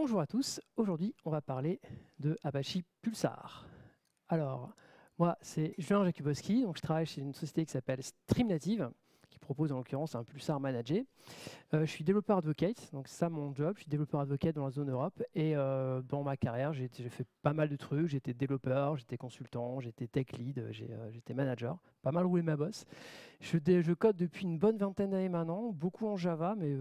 Bonjour à tous, aujourd'hui on va parler de Apache Pulsar. Alors, moi c'est Julien Jakubowski, donc je travaille chez une société qui s'appelle Streamnative, qui propose en l'occurrence un Pulsar managé. Je suis développeur advocate, donc c'est ça mon job, je suis développeur advocate dans la zone Europe, et dans ma carrière j'ai fait pas mal de trucs, j'étais développeur, j'étais consultant, j'étais tech lead, j'étais manager, pas mal roulé ma bosse. Je code depuis une bonne vingtaine d'années maintenant, beaucoup en Java, mais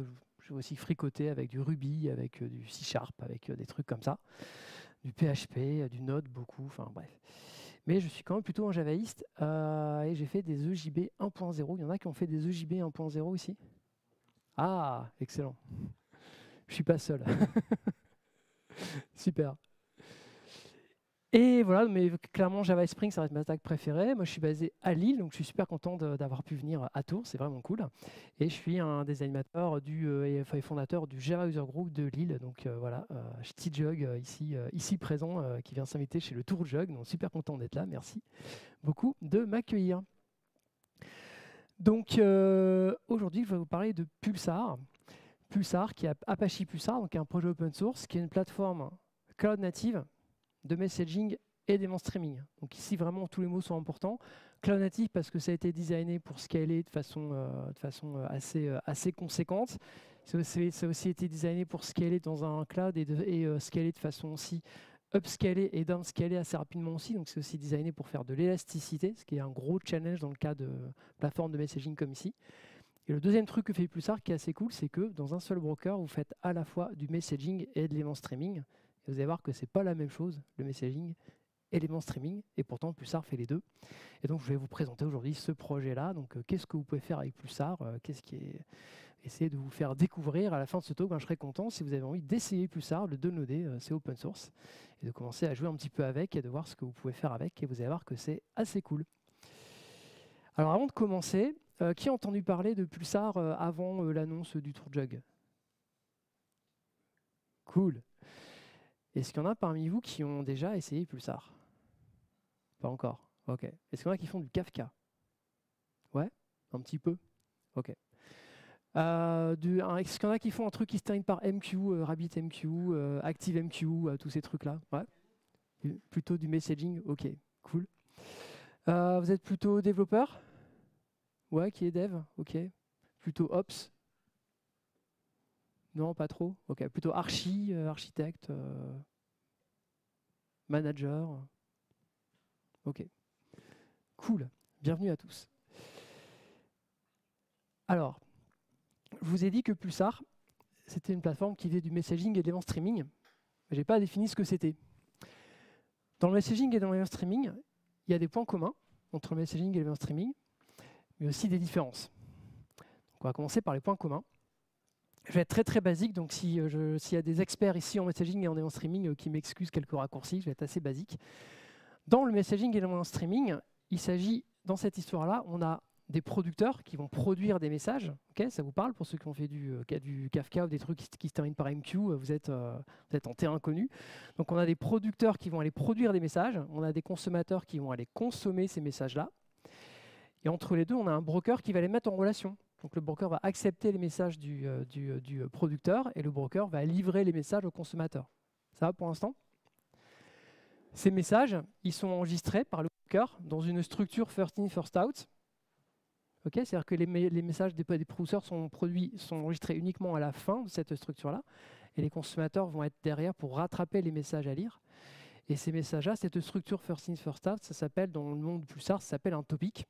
j'ai aussi fricoté avec du Ruby, avec du C#, avec des trucs comme ça, du PHP, du Node, beaucoup, enfin bref. Mais je suis quand même plutôt un javaïste et j'ai fait des EJB 1.0. Il y en a qui ont fait des EJB 1.0 ici? Ah, excellent. Je suis pas seul. Super. Et voilà, mais clairement Java et Spring, ça reste ma stack préférée. Moi, je suis basé à Lille, donc je suis super content d'avoir pu venir à Tours, c'est vraiment cool. Et je suis un des animateurs et fondateur du Java User Group de Lille. Donc voilà, petit Jug ici présent, qui vient s'inviter chez le Tour Jug. Donc super content d'être là, merci beaucoup de m'accueillir. Donc aujourd'hui, je vais vous parler de Pulsar. Pulsar, qui est Apache Pulsar, donc un projet open source, qui est une plateforme cloud native de messaging et d'événements streaming. Donc ici, vraiment, tous les mots sont importants. Cloud native parce que ça a été designé pour scaler de façon assez conséquente. Ça a aussi été designé pour scaler dans un cloud et scaler de façon aussi upscaler et downscaler assez rapidement aussi. Donc c'est aussi designé pour faire de l'élasticité, ce qui est un gros challenge dans le cas de plateformes de messaging comme ici. Et le deuxième truc que fait Pulsar qui est assez cool, c'est que dans un seul broker, vous faites à la fois du messaging et de l'événement streaming. Et vous allez voir que ce n'est pas la même chose, le messaging et l'événement streaming. Et pourtant, Pulsar fait les deux. Et donc, je vais vous présenter aujourd'hui ce projet-là. Donc, qu'est-ce que vous pouvez faire avec Pulsar? Essayer de vous faire découvrir à la fin de ce talk. Je serais content si vous avez envie d'essayer Pulsar, de downloader, c'est open source, et de commencer à jouer un petit peu avec et de voir ce que vous pouvez faire avec. Et vous allez voir que c'est assez cool. Alors, avant de commencer, qui a entendu parler de Pulsar avant l'annonce du Tour Jug? Cool. Est-ce qu'il y en a parmi vous qui ont déjà essayé Pulsar? Pas encore. Ok. Est-ce qu'il y en a qui font du Kafka? Ouais, un petit peu. Ok. Est-ce qu'il y en a qui font un truc qui se termine par MQ, RabbitMQ, ActiveMQ, tous ces trucs-là? Ouais. Plutôt du messaging? Ok, cool. Vous êtes plutôt développeur? Ouais, qui est dev? Ok. Plutôt ops? Non, pas trop. Ok. Plutôt architecte, manager? Ok. Cool. Bienvenue à tous. Alors, je vous ai dit que Pulsar, c'était une plateforme qui faisait du messaging et de l'événement streaming. Je n'ai pas défini ce que c'était. Dans le messaging et dans l'événement streaming, il y a des points communs entre le messaging et l'événement streaming, mais aussi des différences. Donc, on va commencer par les points communs. Je vais être très très basique, donc s'il y a des experts ici en messaging et en événement streaming qui m'excusent quelques raccourcis, je vais être assez basique. Dans le messaging et l'événement streaming, il s'agit, dans cette histoire-là, on a des producteurs qui vont produire des messages. Okay, ça vous parle pour ceux qui ont fait du Kafka ou des trucs qui se terminent par MQ, vous êtes en terrain connu. Donc on a des producteurs qui vont aller produire des messages, on a des consommateurs qui vont aller consommer ces messages-là. Et entre les deux, on a un broker qui va les mettre en relation. Donc le broker va accepter les messages du producteur et le broker va livrer les messages au consommateur. Ça va pour l'instant? Ces messages, ils sont enregistrés par le broker dans une structure first in, first out. Okay, c'est-à-dire que les messages des producteurs sont enregistrés uniquement à la fin de cette structure-là, et les consommateurs vont être derrière pour rattraper les messages à lire. Et ces messages-là, cette structure first in, first out, ça s'appelle, dans le monde Pulsar, ça s'appelle un topic.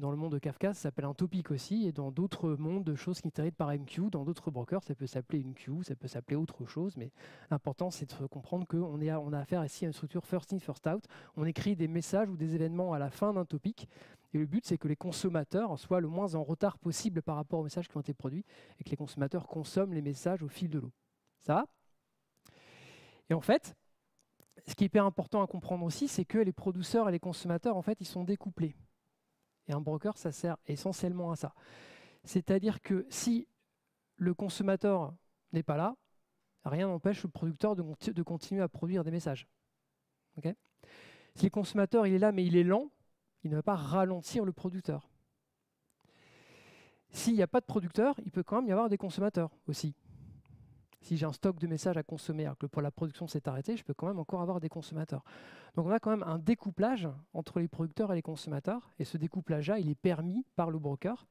Dans le monde de Kafka, ça s'appelle un topic aussi, et dans d'autres mondes de choses qui terminent par MQ, dans d'autres brokers, ça peut s'appeler une queue, ça peut s'appeler autre chose, mais l'important c'est de comprendre qu'on a affaire ici à une structure first in, first out. On écrit des messages ou des événements à la fin d'un topic, et le but c'est que les consommateurs soient le moins en retard possible par rapport aux messages qui ont été produits, et que les consommateurs consomment les messages au fil de l'eau. Ça va? Et en fait, ce qui est hyper important à comprendre aussi, c'est que les producteurs et les consommateurs, en fait, ils sont découplés. Et un broker, ça sert essentiellement à ça. C'est-à-dire que si le consommateur n'est pas là, rien n'empêche le producteur de continuer à produire des messages. Okay, si le consommateur il est là mais il est lent, il ne va pas ralentir le producteur. S'il n'y a pas de producteur, il peut quand même y avoir des consommateurs aussi. Si j'ai un stock de messages à consommer alors que pour la production s'est arrêté, je peux quand même encore avoir des consommateurs. Donc on a quand même un découplage entre les producteurs et les consommateurs, et ce découplage-là, il est permis par le broker,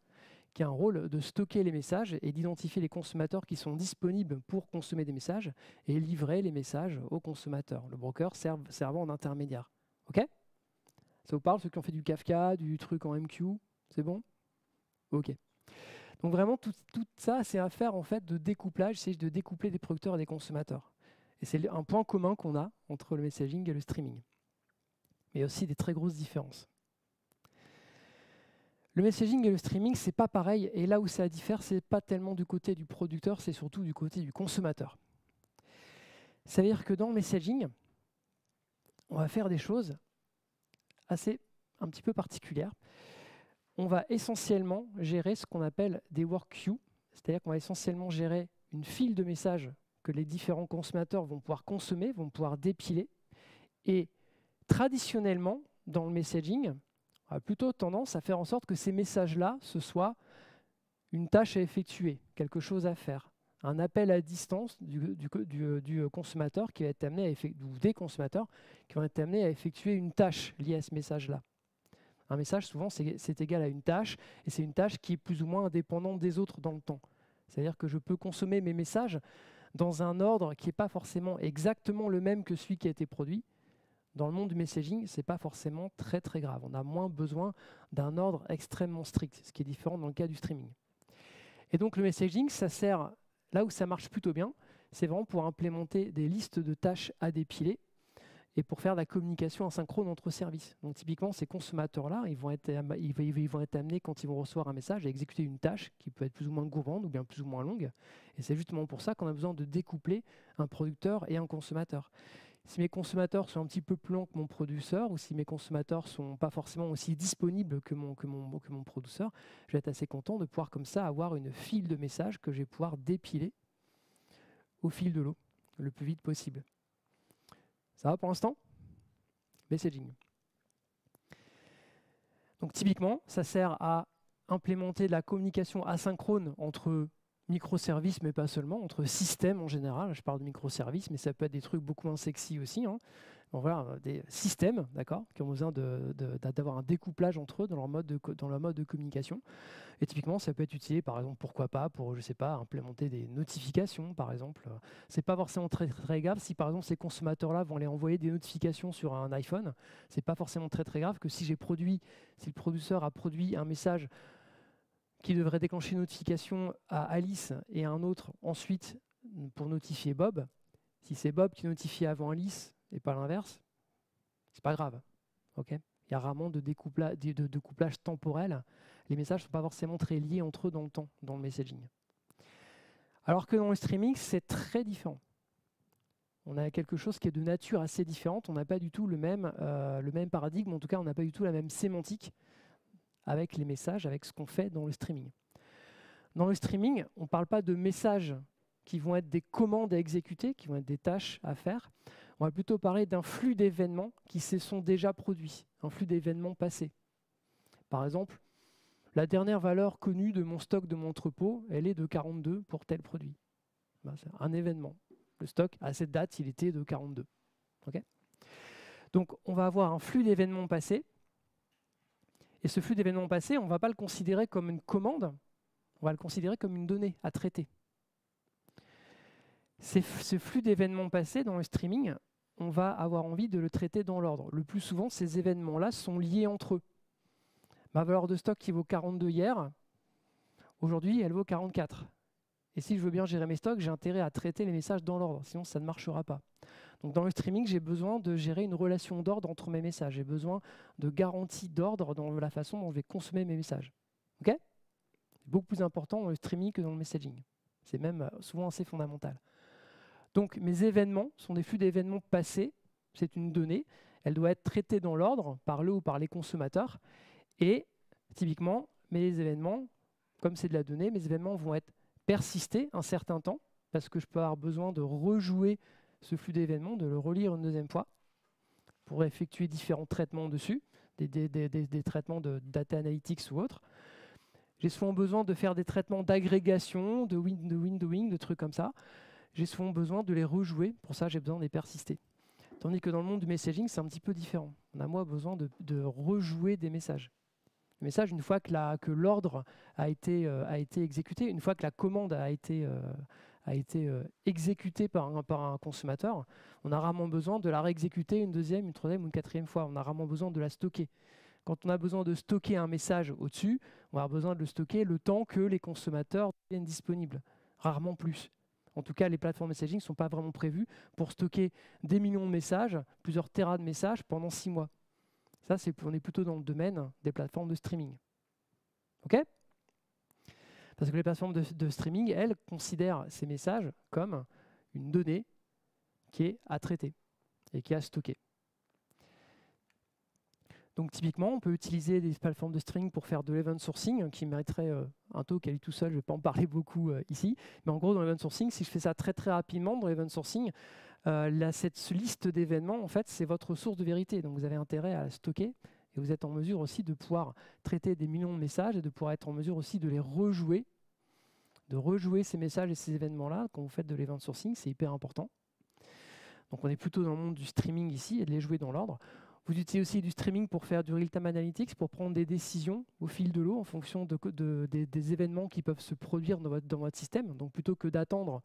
qui a un rôle de stocker les messages et d'identifier les consommateurs qui sont disponibles pour consommer des messages et livrer les messages aux consommateurs. Le broker servant en intermédiaire. OK? Ça vous parle, ceux qui ont fait du Kafka, du truc en MQ? C'est bon? OK. Donc vraiment, tout ça, c'est à faire en fait de découplage, c'est de découpler des producteurs et des consommateurs. Et c'est un point commun qu'on a entre le messaging et le streaming. Mais il y a aussi des très grosses différences. Le messaging et le streaming, c'est pas pareil, et là où ça diffère, c'est pas tellement du côté du producteur, c'est surtout du côté du consommateur. Ça veut dire que dans le messaging, on va faire des choses un petit peu particulières. On va essentiellement gérer ce qu'on appelle des work queues, c'est-à-dire qu'on va essentiellement gérer une file de messages que les différents consommateurs vont pouvoir consommer, vont pouvoir dépiler. Et traditionnellement, dans le messaging, on a plutôt tendance à faire en sorte que ces messages-là, ce soit une tâche à effectuer, quelque chose à faire, un appel à distance du consommateur qui va être amené à ou des consommateurs qui vont être amenés à effectuer une tâche liée à ce message-là. Un message, souvent, c'est égal à une tâche, et c'est une tâche qui est plus ou moins indépendante des autres dans le temps. C'est-à-dire que je peux consommer mes messages dans un ordre qui n'est pas forcément exactement le même que celui qui a été produit. Dans le monde du messaging, ce n'est pas forcément très très grave. On a moins besoin d'un ordre extrêmement strict, ce qui est différent dans le cas du streaming. Et donc le messaging, ça sert, là où ça marche plutôt bien, c'est vraiment pour implémenter des listes de tâches à dépiler et pour faire de la communication asynchrone entre services. Donc typiquement, ces consommateurs-là, ils vont être amenés, quand ils vont recevoir un message, à exécuter une tâche qui peut être plus ou moins gourmande ou bien plus ou moins longue. Et c'est justement pour ça qu'on a besoin de découpler un producteur et un consommateur. Si mes consommateurs sont un petit peu plus longs que mon producteur, ou si mes consommateurs ne sont pas forcément aussi disponibles que mon producteur, je vais être assez content de pouvoir comme ça avoir une file de messages que je vais pouvoir dépiler au fil de l'eau, le plus vite possible. Ça va pour l'instant? Messaging. Donc typiquement, ça sert à implémenter de la communication asynchrone entre microservices, mais pas seulement, entre systèmes en général. Je parle de microservices, mais ça peut être des trucs beaucoup moins sexy aussi. Hein. Donc voilà, des systèmes, d'accord, qui ont besoin d'avoir un découplage entre eux dans leur mode de communication. Et typiquement, ça peut être utilisé, par exemple, pourquoi pas, pour, je sais pas, implémenter des notifications, par exemple. C'est pas forcément très, très grave si, par exemple, ces consommateurs-là vont aller envoyer des notifications sur un iPhone. C'est pas forcément très, très grave que si le producteur a produit un message qui devrait déclencher une notification à Alice et un autre ensuite pour notifier Bob, si c'est Bob qui notifie avant Alice et pas l'inverse, c'est pas grave. Okay, il y a rarement de couplage temporel. Les messages ne sont pas forcément très liés entre eux dans le temps, dans le messaging. Alors que dans le streaming, c'est très différent. On a quelque chose qui est de nature assez différente. On n'a pas du tout le même paradigme. En tout cas, on n'a pas du tout la même sémantique avec les messages, avec ce qu'on fait dans le streaming. Dans le streaming, on ne parle pas de messages qui vont être des commandes à exécuter, qui vont être des tâches à faire. On va plutôt parler d'un flux d'événements qui se sont déjà produits, un flux d'événements passés. Par exemple, la dernière valeur connue de mon stock de mon entrepôt, elle est de 42 pour tel produit. Ben, c'est un événement. Le stock, à cette date, il était de 42. Okay, donc, on va avoir un flux d'événements passés. Et ce flux d'événements passés, on ne va pas le considérer comme une commande, on va le considérer comme une donnée à traiter. Ce flux d'événements passés dans le streaming, on va avoir envie de le traiter dans l'ordre. Le plus souvent, ces événements-là sont liés entre eux. Ma valeur de stock qui vaut 42 hier, aujourd'hui, elle vaut 44. Et si je veux bien gérer mes stocks, j'ai intérêt à traiter les messages dans l'ordre, sinon ça ne marchera pas. Donc dans le streaming, j'ai besoin de gérer une relation d'ordre entre mes messages. J'ai besoin de garanties d'ordre dans la façon dont je vais consommer mes messages. Okay, c'est beaucoup plus important dans le streaming que dans le messaging. C'est même souvent assez fondamental. Donc mes événements sont des flux d'événements passés. C'est une donnée. Elle doit être traitée dans l'ordre par le ou par les consommateurs. Et typiquement, mes événements, comme c'est de la donnée, mes événements vont être persistés un certain temps parce que je peux avoir besoin de rejouer ce flux d'événements, de le relire une deuxième fois pour effectuer différents traitements dessus, des traitements de data analytics ou autres. J'ai souvent besoin de faire des traitements d'agrégation, de windowing, de trucs comme ça. j'ai souvent besoin de les rejouer. Pour ça, j'ai besoin de les persister. Tandis que dans le monde du messaging, c'est un petit peu différent. On a besoin de rejouer des messages. Le message, une fois que l'ordre a été exécuté, une fois que la commande a été exécutée par un consommateur, on a rarement besoin de la réexécuter une deuxième, une troisième ou une quatrième fois. On a rarement besoin de la stocker. Quand on a besoin de stocker un message au-dessus, on va avoir besoin de le stocker le temps que les consommateurs deviennent disponibles. Rarement plus. En tout cas, les plateformes messaging ne sont pas vraiment prévues pour stocker des millions de messages, plusieurs terras de messages pendant 6 mois. Ça, on est plutôt dans le domaine des plateformes de streaming. OK ? Parce que les plateformes de streaming, elles, considèrent ces messages comme une donnée qui est à traiter et qui est à stocker. Donc typiquement, on peut utiliser des plateformes de streaming pour faire de l'event sourcing, qui mériterait un talk à lui tout seul, je ne vais pas en parler beaucoup ici. Mais en gros, dans l'event sourcing, si je fais ça très très rapidement, dans l'event sourcing, cette liste d'événements, en fait, c'est votre source de vérité. Donc vous avez intérêt à la stocker et vous êtes en mesure aussi de pouvoir traiter des millions de messages et de pouvoir être en mesure aussi de les rejouer, de rejouer ces messages et ces événements-là quand vous faites de l'event sourcing, c'est hyper important. Donc on est plutôt dans le monde du streaming ici et de les jouer dans l'ordre. Vous utilisez aussi du streaming pour faire du real-time analytics, pour prendre des décisions au fil de l'eau en fonction des événements qui peuvent se produire dans votre système. Donc plutôt que d'attendre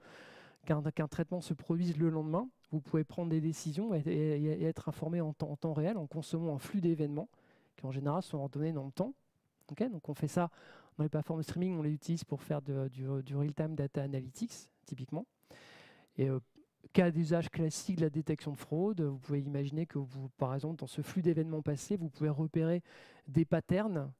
qu'un traitement se produise le lendemain, vous pouvez prendre des décisions et être informé en temps réel en consommant un flux d'événements qui en général sont ordonnés dans le temps. Okay, donc on fait ça dans les plateformes de streaming, on les utilise pour faire du real-time data analytics, typiquement. Et cas d'usage classique de la détection de fraude, vous pouvez imaginer que par exemple, dans ce flux d'événements passés, vous pouvez repérer des patterns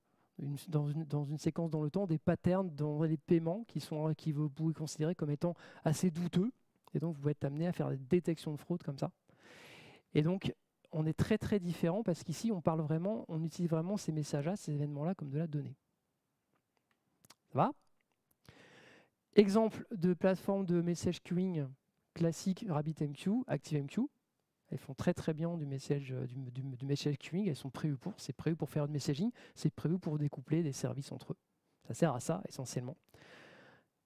dans une séquence dans le temps, des patterns dans les paiements qui vous pouvez considérer comme étant assez douteux. Et donc, vous pouvez être amené à faire des détections de fraude comme ça. Et donc, on est très très différent parce qu'ici, on utilise vraiment ces messages-là, ces événements-là comme de la donnée. Ça va ? Exemple de plateforme de message queuing classique RabbitMQ, ActiveMQ. Elles font très très bien du message queuing, elles sont prévues pour. C'est prévu pour faire du messaging, c'est prévu pour découpler des services entre eux. Ça sert à ça essentiellement.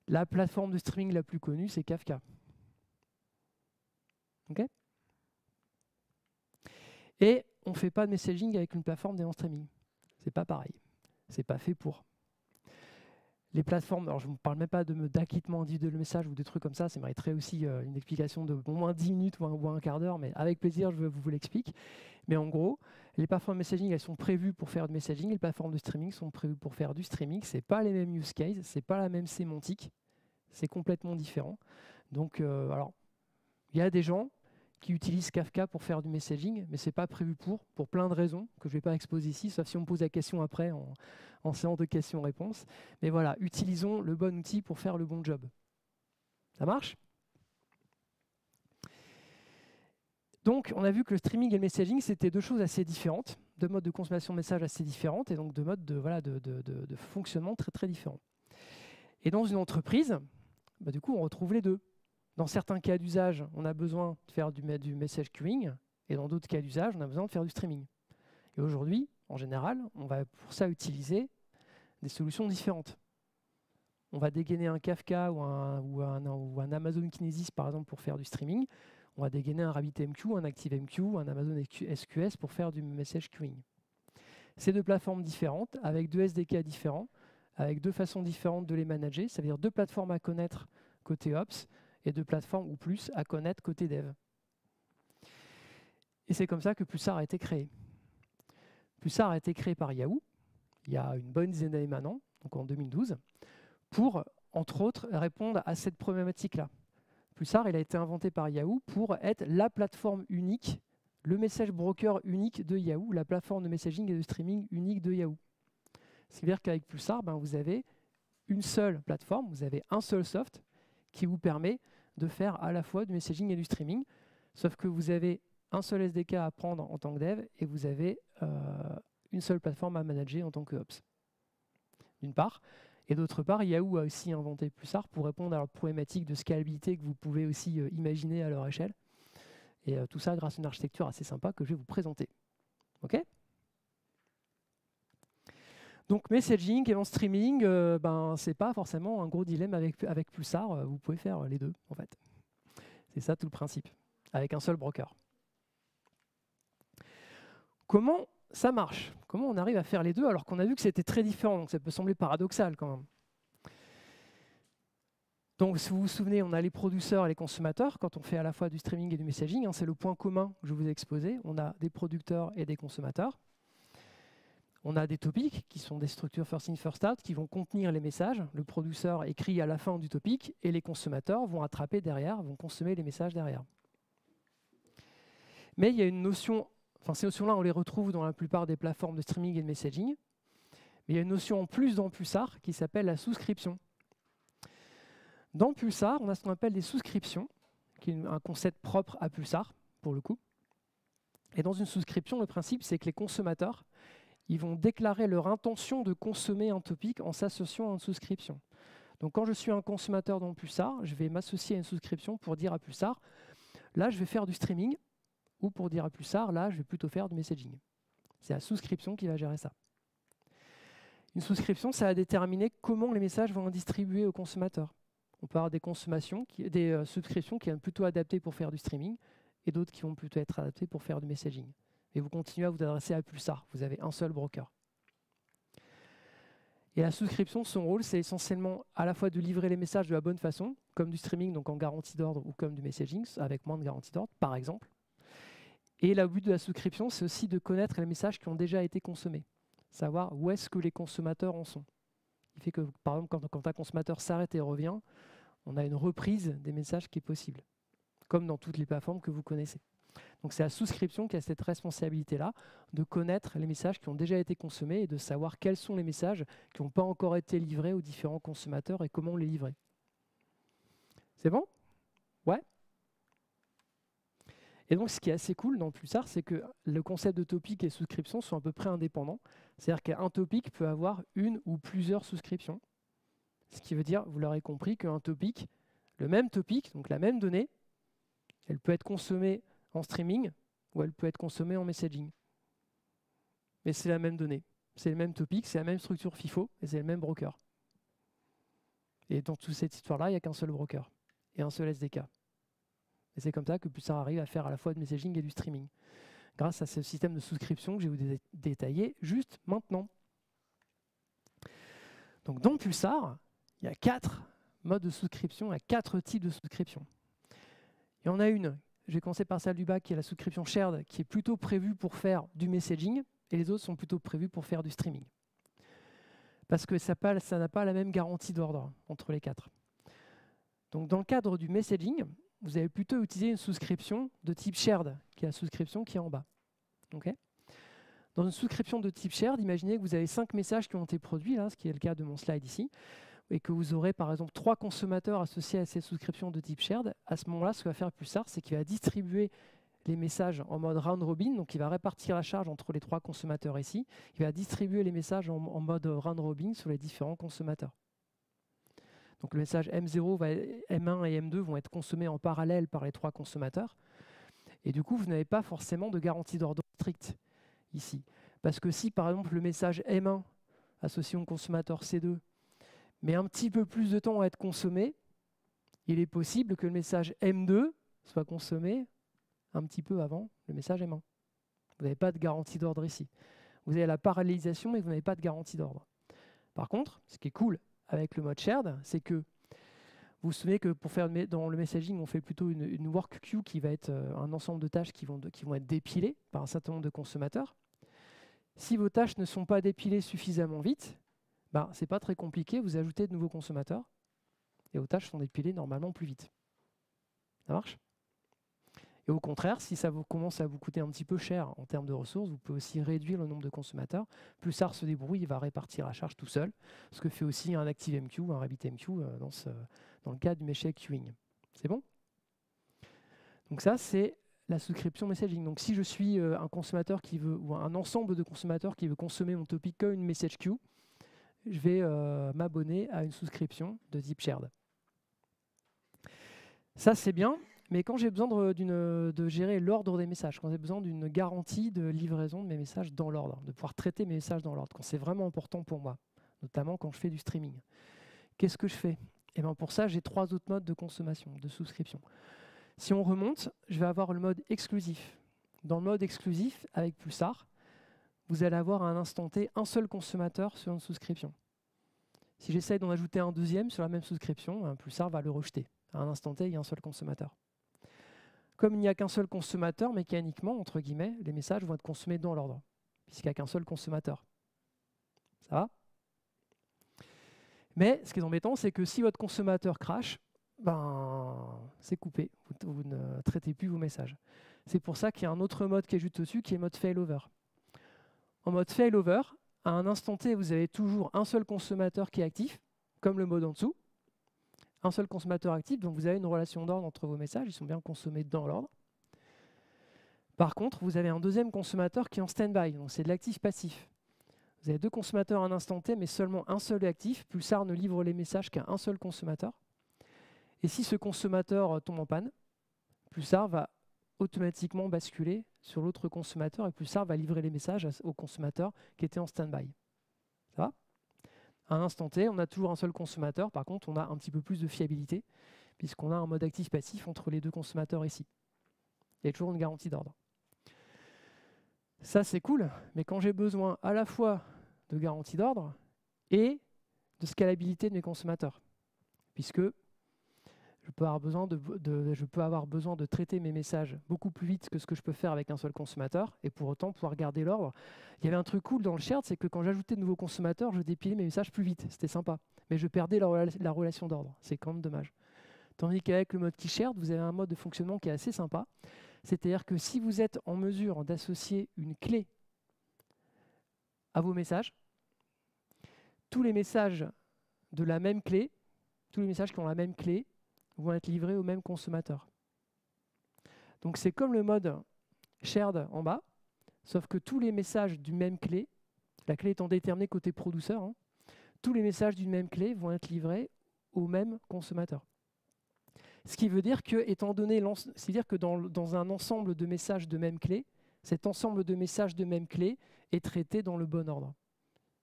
La plateforme de streaming la plus connue, c'est Kafka. OK ? Et on ne fait pas de messaging avec une plateforme d'event streaming. C'est pas pareil. C'est pas fait pour. Les plateformes, alors je ne parle même pas d'acquittement individuel de message ou des trucs comme ça mériterait aussi une explication de au moins 10 minutes ou un quart d'heure, mais avec plaisir, je vous l'explique. Mais en gros, les plateformes de messaging, elles sont prévues pour faire du messaging, les plateformes de streaming sont prévues pour faire du streaming. Ce n'est pas les mêmes use cases, ce n'est pas la même sémantique, c'est complètement différent. Donc, alors, il y a des gens qui utilisent Kafka pour faire du messaging, mais ce n'est pas prévu pour plein de raisons que je ne vais pas exposer ici, sauf si on me pose la question après en séance de questions-réponses. Mais voilà, utilisons le bon outil pour faire le bon job. Ça marche ? Donc, on a vu que le streaming et le messaging, c'était deux choses assez différentes, deux modes de consommation de messages assez différentes, et donc deux modes de fonctionnement très très différents. Et dans une entreprise, du coup, on retrouve les deux. Dans certains cas d'usage, on a besoin de faire du message queuing, et dans d'autres cas d'usage, on a besoin de faire du streaming. Et aujourd'hui, en général, on va pour ça utiliser des solutions différentes. On va dégainer un Kafka ou un Amazon Kinesis, par exemple, pour faire du streaming. On va dégainer un RabbitMQ, un ActiveMQ, un Amazon SQS pour faire du message queuing. Ces deux plateformes différentes, avec deux SDK différents, avec deux façons différentes de les manager, ça veut dire deux plateformes à connaître côté Ops, et deux plateformes ou plus à connaître côté dev. Et c'est comme ça que Pulsar a été créé. Pulsar a été créé par Yahoo, il y a une bonne dizaine d'années maintenant, donc en 2012, pour, entre autres, répondre à cette problématique-là. Pulsar, il a été inventé par Yahoo pour être la plateforme unique, le message broker unique de Yahoo, la plateforme de messaging et de streaming unique de Yahoo. Ce qui veut dire qu'avec Pulsar, vous avez une seule plateforme, vous avez un seul soft qui vous permet de faire à la fois du messaging et du streaming, sauf que vous avez un seul SDK à prendre en tant que dev et vous avez une seule plateforme à manager en tant que Ops, d'une part. Et d'autre part, Yahoo a aussi inventé Pulsar pour répondre à la problématique de scalabilité que vous pouvez aussi imaginer à leur échelle. Et tout ça grâce à une architecture assez sympa que je vais vous présenter. OK ? Donc, messaging et en streaming, c'est pas forcément un gros dilemme avec Pulsar. Vous pouvez faire les deux, en fait. C'est ça tout le principe, avec un seul broker. Comment ça marche? Comment on arrive à faire les deux alors qu'on a vu que c'était très différent? Donc ça peut sembler paradoxal quand même. Donc si vous vous souvenez, on a les producteurs et les consommateurs quand on fait à la fois du streaming et du messaging. C'est le point commun que je vous ai exposé. On a des producteurs et des consommateurs. On a des topics qui sont des structures first in, first out qui vont contenir les messages. Le producteur écrit à la fin du topic et les consommateurs vont attraper derrière, vont consommer les messages derrière. Mais il y a une notion, enfin ces notions-là on les retrouve dans la plupart des plateformes de streaming et de messaging. Mais il y a une notion en plus dans Pulsar qui s'appelle la souscription. Dans Pulsar, on a ce qu'on appelle des souscriptions, qui est un concept propre à Pulsar pour le coup. Et dans une souscription, le principe c'est que les consommateurs ils vont déclarer leur intention de consommer un topic en s'associant à une souscription. Donc quand je suis un consommateur dans Pulsar, je vais m'associer à une souscription pour dire à Pulsar, là je vais faire du streaming, ou pour dire à Pulsar, là je vais plutôt faire du messaging. C'est la souscription qui va gérer ça. Une souscription, ça va déterminer comment les messages vont être distribués aux consommateurs. On peut avoir des souscriptions qui vont plutôt adaptées pour faire du streaming, et d'autres qui vont plutôt être adaptées pour faire du messaging. Et vous continuez à vous adresser à Pulsar. Vous avez un seul broker. Et la souscription, son rôle, c'est essentiellement à la fois de livrer les messages de la bonne façon, comme du streaming, donc en garantie d'ordre, ou comme du messaging, avec moins de garantie d'ordre, par exemple. Et le but de la souscription, c'est aussi de connaître les messages qui ont déjà été consommés. Savoir où est-ce que les consommateurs en sont. Il fait que, par exemple, quand un consommateur s'arrête et revient, on a une reprise des messages qui est possible, comme dans toutes les plateformes que vous connaissez. Donc c'est la souscription qui a cette responsabilité-là de connaître les messages qui ont déjà été consommés et de savoir quels sont les messages qui n'ont pas encore été livrés aux différents consommateurs et comment les livrer. C'est bon? Ouais. Et donc ce qui est assez cool dans Pulsar, c'est que le concept de topic et souscription sont à peu près indépendants. C'est-à-dire qu'un topic peut avoir une ou plusieurs souscriptions. Ce qui veut dire, vous l'aurez compris, qu'un topic, le même topic, donc la même donnée, elle peut être consommée en streaming ou elle peut être consommée en messaging. Mais c'est la même donnée, c'est le même topic, c'est la même structure FIFO et c'est le même broker. Et dans toute cette histoire-là, il n'y a qu'un seul broker et un seul SDK. Et c'est comme ça que Pulsar arrive à faire à la fois du messaging et du streaming, grâce à ce système de souscription que je vais vous détailler juste maintenant. Donc dans Pulsar, il y a 4 modes de souscription, il y a 4 types de souscription. Il y en a une. Je vais commencer par celle du bas qui est la souscription shared, qui est plutôt prévue pour faire du messaging, et les autres sont plutôt prévus pour faire du streaming. Parce que ça n'a pas la même garantie d'ordre entre les 4. Donc dans le cadre du messaging, vous allez plutôt utiliser une souscription de type shared, qui est la souscription qui est en bas. Okay. Dans une souscription de type shared, imaginez que vous avez 5 messages qui ont été produits, là, ce qui est le cas de mon slide ici, et que vous aurez par exemple 3 consommateurs associés à ces souscriptions de type shared. À ce moment-là, ce que va faire Pulsar, c'est qu'il va distribuer les messages en mode round robin, donc il va répartir la charge entre les 3 consommateurs ici. Il va distribuer les messages en mode round robin sur les différents consommateurs. Donc le message M0, M1 et M2 vont être consommés en parallèle par les 3 consommateurs. Et du coup, vous n'avez pas forcément de garantie d'ordre stricte ici. Parce que si par exemple le message M1 associé au consommateur C2 met un petit peu plus de temps à être consommé, il est possible que le message M2 soit consommé un petit peu avant le message M1. Vous n'avez pas de garantie d'ordre ici. Vous avez la parallélisation, mais vous n'avez pas de garantie d'ordre. Par contre, ce qui est cool avec le mode shared, c'est que vous vous souvenez que pour faire dans le messaging, on fait plutôt une work queue qui va être un ensemble de tâches qui vont être dépilées par un certain nombre de consommateurs. Si vos tâches ne sont pas dépilées suffisamment vite, ce n'est pas très compliqué, vous ajoutez de nouveaux consommateurs et vos tâches sont dépilées normalement plus vite. Ça marche? Et au contraire, si ça commence à vous coûter un petit peu cher en termes de ressources, vous pouvez aussi réduire le nombre de consommateurs. Pulsar se débrouille, il va répartir la charge tout seul, ce que fait aussi un ActiveMQ, un RabbitMQ dans le cas du Meshell Queuing. C'est bon? Donc ça, c'est la souscription messaging. Donc si je suis un consommateur qui veut, ou un ensemble de consommateurs qui veut consommer mon topic comme une message queue, je vais m'abonner à une souscription de type shared. Ça, c'est bien, mais quand j'ai besoin de gérer l'ordre des messages, quand j'ai besoin d'une garantie de livraison de mes messages dans l'ordre, de pouvoir traiter mes messages dans l'ordre, quand c'est vraiment important pour moi, notamment quand je fais du streaming, qu'est-ce que je fais? Et bien pour ça, j'ai 3 autres modes de consommation, de souscription. Si on remonte, je vais avoir le mode exclusif. Dans le mode exclusif, avec Pulsar, vous allez avoir à un instant T un seul consommateur sur une souscription. Si j'essaye d'en ajouter un deuxième sur la même souscription, Pulsar va le rejeter. À un instant T, il y a un seul consommateur. Comme il n'y a qu'un seul consommateur, mécaniquement, entre guillemets, les messages vont être consommés dans l'ordre, puisqu'il n'y a qu'un seul consommateur. Ça va? Mais ce qui est embêtant, c'est que si votre consommateur crash, c'est coupé. Vous ne traitez plus vos messages. C'est pour ça qu'il y a un autre mode qui est juste au-dessus, qui est le mode failover. En mode failover, à un instant T, vous avez toujours un seul consommateur qui est actif, comme le mode en dessous. Un seul consommateur actif, donc vous avez une relation d'ordre entre vos messages, ils sont bien consommés dans l'ordre. Par contre, vous avez un deuxième consommateur qui est en stand-by, donc c'est de l'actif passif. Vous avez deux consommateurs à un instant T, mais seulement un seul est actif. Pulsar ne livre les messages qu'à un seul consommateur. Et si ce consommateur tombe en panne, Pulsar va automatiquement basculer sur l'autre consommateur et Pulsar va livrer les messages au consommateur qui était en stand-by. Ça va? À un instant T, on a toujours un seul consommateur. Par contre, on a un petit peu plus de fiabilité puisqu'on a un mode actif-passif entre les deux consommateurs ici. Il y a toujours une garantie d'ordre. Ça, c'est cool, mais quand j'ai besoin à la fois de garantie d'ordre et de scalabilité de mes consommateurs, puisque je peux avoir besoin de traiter mes messages beaucoup plus vite que ce que je peux faire avec un seul consommateur, et pour autant pouvoir garder l'ordre. Il y avait un truc cool dans le shared, c'est que quand j'ajoutais de nouveaux consommateurs, je dépilais mes messages plus vite, c'était sympa, mais je perdais la relation d'ordre, c'est quand même dommage. Tandis qu'avec le mode key shared, vous avez un mode de fonctionnement qui est assez sympa, c'est-à-dire que si vous êtes en mesure d'associer une clé à vos messages, tous les messages de la même clé, tous les messages qui ont la même clé, vont être livrés au même consommateur. Donc c'est comme le mode shared en bas, sauf que tous les messages d'une même clé, la clé étant déterminée côté producer, tous les messages d'une même clé vont être livrés au même consommateur. Ce qui veut dire que, c'est-à-dire que dans un ensemble de messages de même clé, cet ensemble de messages de même clé est traité dans le bon ordre,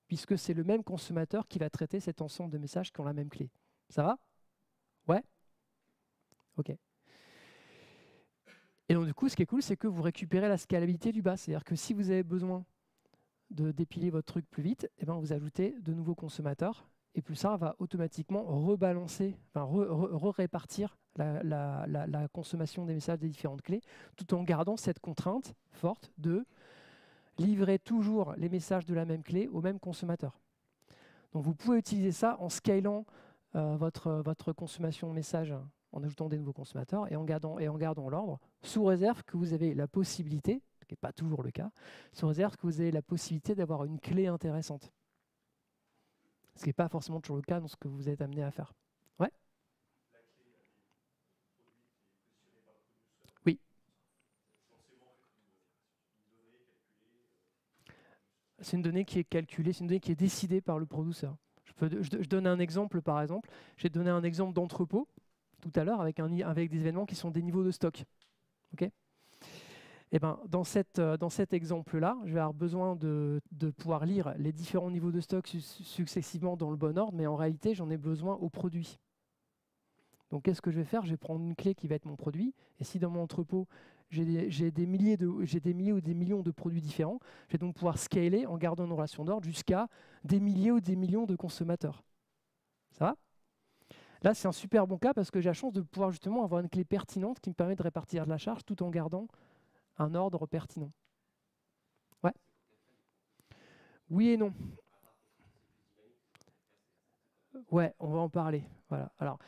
puisque c'est le même consommateur qui va traiter cet ensemble de messages qui ont la même clé. Ça va? Ouais? OK. Et donc du coup, ce qui est cool, c'est que vous récupérez la scalabilité du bas. C'est-à-dire que si vous avez besoin de dépiler votre truc plus vite, vous ajoutez de nouveaux consommateurs, et Pulsar va automatiquement rebalancer, répartir la consommation des messages des différentes clés, tout en gardant cette contrainte forte de livrer toujours les messages de la même clé au même consommateur. Donc vous pouvez utiliser ça en scalant votre consommation de messages en ajoutant des nouveaux consommateurs et en gardant l'ordre, sous réserve que vous avez la possibilité, ce qui n'est pas toujours le cas, sous réserve que vous avez la possibilité d'avoir une clé intéressante. Ce qui n'est pas forcément toujours le cas dans ce que vous êtes amené à faire. Ouais? Oui. C'est une donnée qui est calculée, c'est une donnée qui est décidée par le producteur. Je donne un exemple, par exemple. J'ai donné un exemple d'entrepôt tout à l'heure avec des événements qui sont des niveaux de stock. Okay, et dans cet exemple-là, je vais avoir besoin de pouvoir lire les différents niveaux de stock successivement dans le bon ordre, mais en réalité, j'en ai besoin au produit. Donc, qu'est-ce que je vais faire? Je vais prendre une clé qui va être mon produit, et si dans mon entrepôt, j'ai des milliers ou des millions de produits différents, je vais donc pouvoir scaler en gardant une relation d'ordre jusqu'à des milliers ou des millions de consommateurs. Ça va? Là, c'est un super bon cas parce que j'ai la chance de pouvoir justement avoir une clé pertinente qui me permet de répartir de la charge tout en gardant un ordre pertinent. Ouais. Oui et non. Ouais, on va en parler. Voilà. Alors,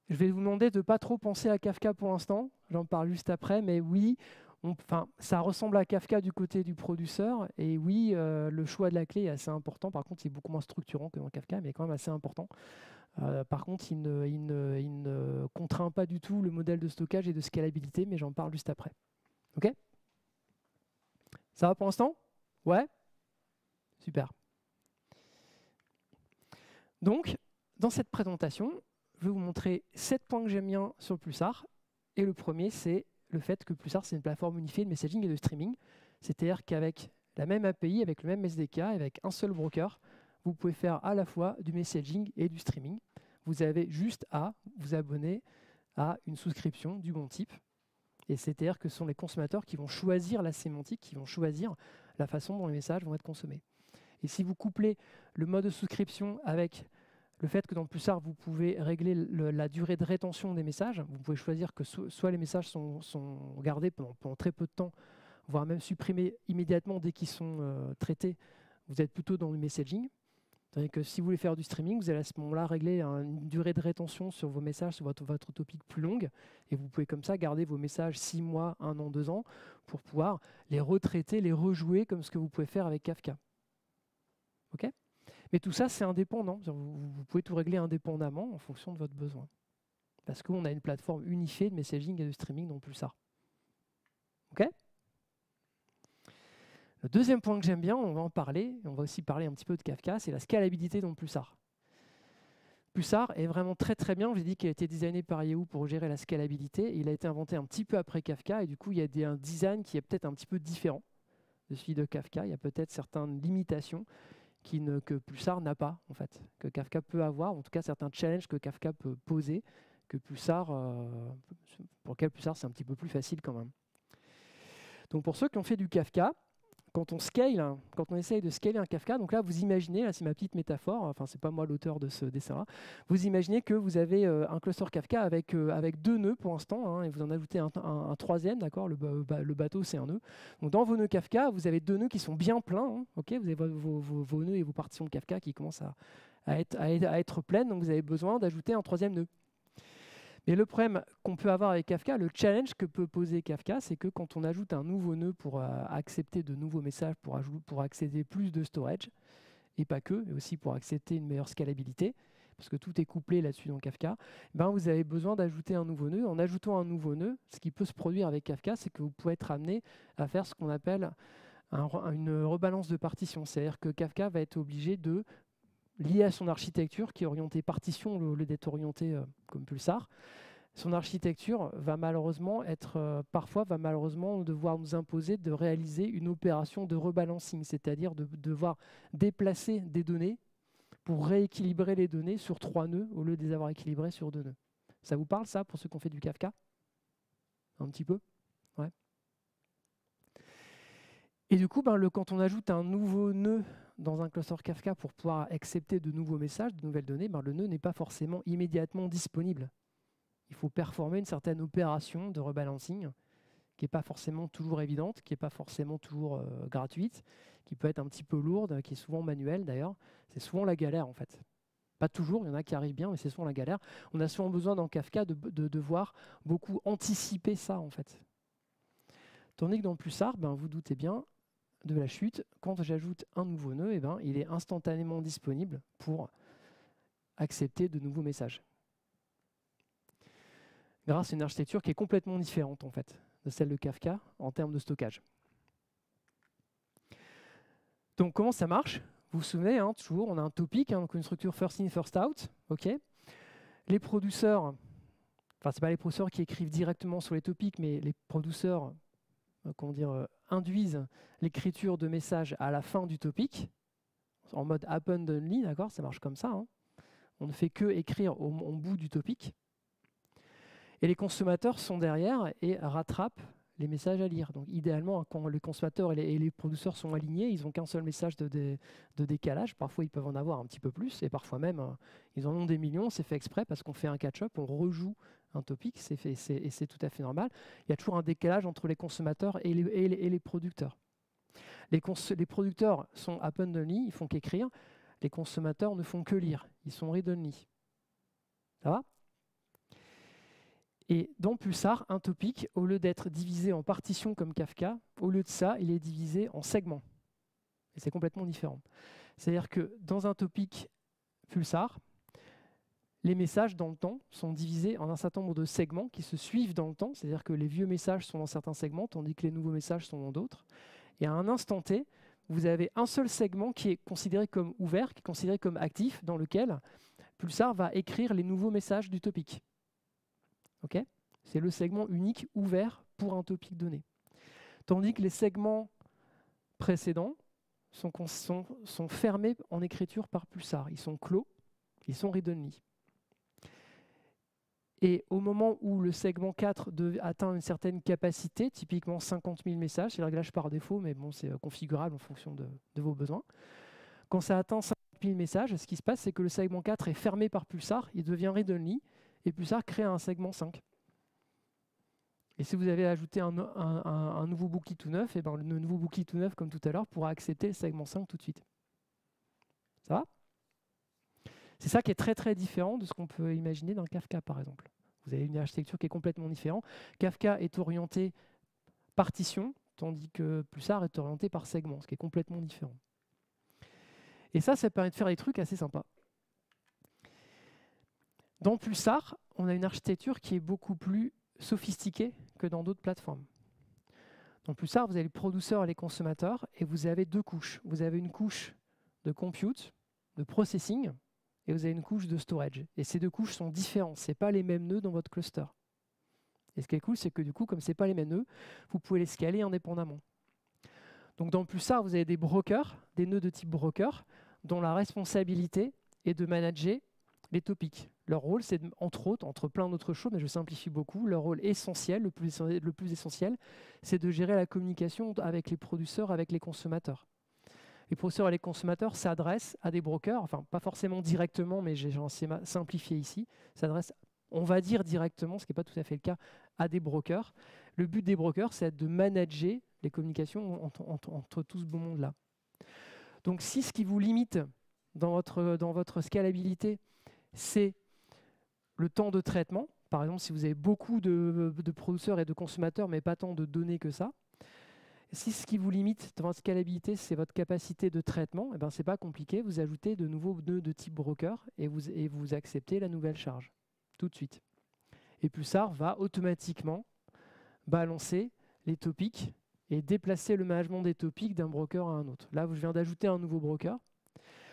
je vais vous demander de ne pas trop penser à Kafka pour l'instant. J'en parle juste après, mais oui, ça ressemble à Kafka du côté du producteur. Et oui, le choix de la clé est assez important. Par contre, il est beaucoup moins structurant que dans Kafka, mais quand même assez important. Par contre, il ne contraint pas du tout le modèle de stockage et de scalabilité, mais j'en parle juste après. OK? Ça va pour l'instant? Ouais? Super. Donc, dans cette présentation, je vais vous montrer 7 points que j'aime bien sur Pulsar. Et le premier, c'est le fait que Pulsar, c'est une plateforme unifiée de messaging et de streaming. C'est-à-dire qu'avec la même API, avec le même SDK, avec un seul broker, vous pouvez faire à la fois du messaging et du streaming. Vous avez juste à vous abonner à une souscription du bon type. Et c'est-à-dire que ce sont les consommateurs qui vont choisir la sémantique, qui vont choisir la façon dont les messages vont être consommés. Et si vous couplez le mode de souscription avec le fait que dans Pulsar, vous pouvez régler la durée de rétention des messages, vous pouvez choisir que soit les messages sont gardés pendant très peu de temps, voire même supprimés immédiatement dès qu'ils sont traités, vous êtes plutôt dans le messaging. Tandis que si vous voulez faire du streaming, vous allez à ce moment-là régler une durée de rétention sur vos messages, sur votre topic plus longue. Et vous pouvez comme ça garder vos messages 6 mois, 1 an, 2 ans pour pouvoir les retraiter, les rejouer comme ce que vous pouvez faire avec Kafka. OK ? Mais tout ça, c'est indépendant. Vous pouvez tout régler indépendamment en fonction de votre besoin. Parce qu'on a une plateforme unifiée de messaging et de streaming dans Pulsar. OK ? Le deuxième point que j'aime bien, on va en parler, on va aussi parler un petit peu de Kafka, c'est la scalabilité dans Pulsar. Pulsar est vraiment très très bien, j'ai dit qu'il a été designé par Yahoo pour gérer la scalabilité, il a été inventé un petit peu après Kafka, et du coup il y a un design qui est peut-être un petit peu différent de celui de Kafka, il y a peut-être certaines limitations que Pulsar n'a pas, en fait, que Kafka peut avoir, en tout cas certains challenges que Kafka peut poser, que Pulsar, pour lequel Pulsar c'est un petit peu plus facile quand même. Donc pour ceux qui ont fait du Kafka, quand on essaye de scaler un Kafka, donc là vous imaginez, là c'est ma petite métaphore, enfin c'est pas moi l'auteur de ce dessin-là, vous imaginez que vous avez un cluster Kafka avec 2 nœuds pour l'instant, hein, et vous en ajoutez un troisième, d'accord, le bateau c'est un nœud. Donc dans vos nœuds Kafka, vous avez 2 nœuds qui sont bien pleins, hein, ok, vous avez vos nœuds et vos partitions de Kafka qui commencent à être pleines, donc vous avez besoin d'ajouter un troisième nœud. Mais le problème qu'on peut avoir avec Kafka, le challenge que peut poser Kafka, c'est que quand on ajoute un nouveau nœud pour accepter de nouveaux messages, pour accéder plus de storage, et pas que, mais aussi pour accepter une meilleure scalabilité, parce que tout est couplé là-dessus dans Kafka, ben vous avez besoin d'ajouter un nouveau nœud. En ajoutant un nouveau nœud, ce qui peut se produire avec Kafka, c'est que vous pouvez être amené à faire ce qu'on appelle une rebalance de partition. C'est-à-dire que Kafka va être obligé de, lié à son architecture qui est orientée partition au lieu d'être orientée comme Pulsar, son architecture va malheureusement parfois devoir nous imposer de réaliser une opération de rebalancing, c'est-à-dire de devoir déplacer des données pour rééquilibrer les données sur 3 nœuds au lieu de les avoir équilibrées sur 2 nœuds. Ça vous parle ça pour ceux qui ont fait du Kafka? Un petit peu? Ouais. Et du coup, quand on ajoute un nouveau nœud dans un cluster Kafka pour pouvoir accepter de nouveaux messages, de nouvelles données, le nœud n'est pas forcément immédiatement disponible. Il faut performer une certaine opération de rebalancing qui n'est pas forcément toujours évidente, qui n'est pas forcément toujours gratuite, qui peut être un petit peu lourde, qui est souvent manuelle d'ailleurs. C'est souvent la galère en fait. Pas toujours, il y en a qui arrivent bien, mais c'est souvent la galère. On a souvent besoin dans Kafka de devoir beaucoup anticiper ça en fait. Tandis que dans Pulsar, vous doutez bien de la chute, quand j'ajoute un nouveau nœud, il est instantanément disponible pour accepter de nouveaux messages. Grâce à une architecture qui est complètement différente en fait de celle de Kafka en termes de stockage. Donc comment ça marche? Vous vous souvenez, hein, toujours, on a un topic, donc une structure first in, first out. Okay. Les producteurs, enfin c'est pas les producteurs qui écrivent directement sur les topics, mais les producteurs induisent l'écriture de messages à la fin du topic, en mode append only, d'accord, ça marche comme ça. Hein. On ne fait que écrire au bout du topic. Et les consommateurs sont derrière et rattrapent les messages à lire. Donc idéalement, quand les consommateurs et les producteurs sont alignés, ils n'ont qu'un seul message de décalage. Parfois, ils peuvent en avoir un petit peu plus, et parfois même, ils en ont des millions. C'est fait exprès parce qu'on fait un catch-up, on rejoue un topic, et c'est tout à fait normal. Il y a toujours un décalage entre les consommateurs et les producteurs. Les producteurs sont append only, ils font qu'écrire. Les consommateurs ne font que lire, ils sont read only. Ça va ? Et dans Pulsar, un topic, au lieu d'être divisé en partitions comme Kafka, au lieu de ça, il est divisé en segments. Et c'est complètement différent. C'est-à-dire que dans un topic Pulsar, les messages dans le temps sont divisés en un certain nombre de segments qui se suivent dans le temps. C'est-à-dire que les vieux messages sont dans certains segments, tandis que les nouveaux messages sont dans d'autres. Et à un instant T, vous avez un seul segment qui est considéré comme ouvert, qui est considéré comme actif, dans lequel Pulsar va écrire les nouveaux messages du topic. Okay, c'est le segment unique ouvert pour un topic donné. Tandis que les segments précédents sont fermés en écriture par Pulsar. Ils sont clos, ils sont read-only. Et au moment où le segment 4 atteint une certaine capacité, typiquement 50 000 messages, c'est le réglage par défaut, mais bon, c'est configurable en fonction de vos besoins. Quand ça atteint 50 000 messages, ce qui se passe, c'est que le segment 4 est fermé par Pulsar, il devient read-only, et Pulsar crée un segment 5. Et si vous avez ajouté un nouveau bookie tout neuf, et ben le nouveau bookie tout neuf, comme tout à l'heure, pourra accepter le segment 5 tout de suite. Ça va ? C'est ça qui est très très différent de ce qu'on peut imaginer dans Kafka, par exemple. Vous avez une architecture qui est complètement différente. Kafka est orienté partition, tandis que Pulsar est orienté par segment, ce qui est complètement différent. Et ça permet de faire des trucs assez sympas. Dans Pulsar, on a une architecture qui est beaucoup plus sophistiquée que dans d'autres plateformes. Dans Pulsar, vous avez le producteur et les consommateurs, et vous avez deux couches. Vous avez une couche de compute, de processing, et vous avez une couche de storage. Et ces deux couches sont différentes. Ce n'est pas les mêmes nœuds dans votre cluster. Et ce qui est cool, c'est que du coup, comme ce n'est pas les mêmes nœuds, vous pouvez les scaler indépendamment. Donc dans Pulsar, vous avez des brokers, des nœuds de type broker, dont la responsabilité est de manager les topics. Leur rôle, c'est entre autres, entre plein d'autres choses, mais je simplifie beaucoup, leur rôle essentiel, le plus essentiel, c'est de gérer la communication avec les producteurs, avec les consommateurs. Les producteurs et les consommateurs s'adressent à des brokers, enfin pas forcément directement, mais j'ai simplifié ici, s'adressent, on va dire directement, ce qui n'est pas tout à fait le cas, à des brokers. Le but des brokers, c'est de manager les communications entre tout ce beau monde-là. Donc si ce qui vous limite dans votre scalabilité, c'est le temps de traitement, par exemple si vous avez beaucoup de producteurs et de consommateurs, mais pas tant de données que ça, si ce qui vous limite dans votre scalabilité, c'est votre capacité de traitement, eh ben, ce n'est pas compliqué, vous ajoutez de nouveaux nœuds de type broker et vous acceptez la nouvelle charge tout de suite. Et Pulsar va automatiquement balancer les topics et déplacer le management des topics d'un broker à un autre. Là, je viens d'ajouter un nouveau broker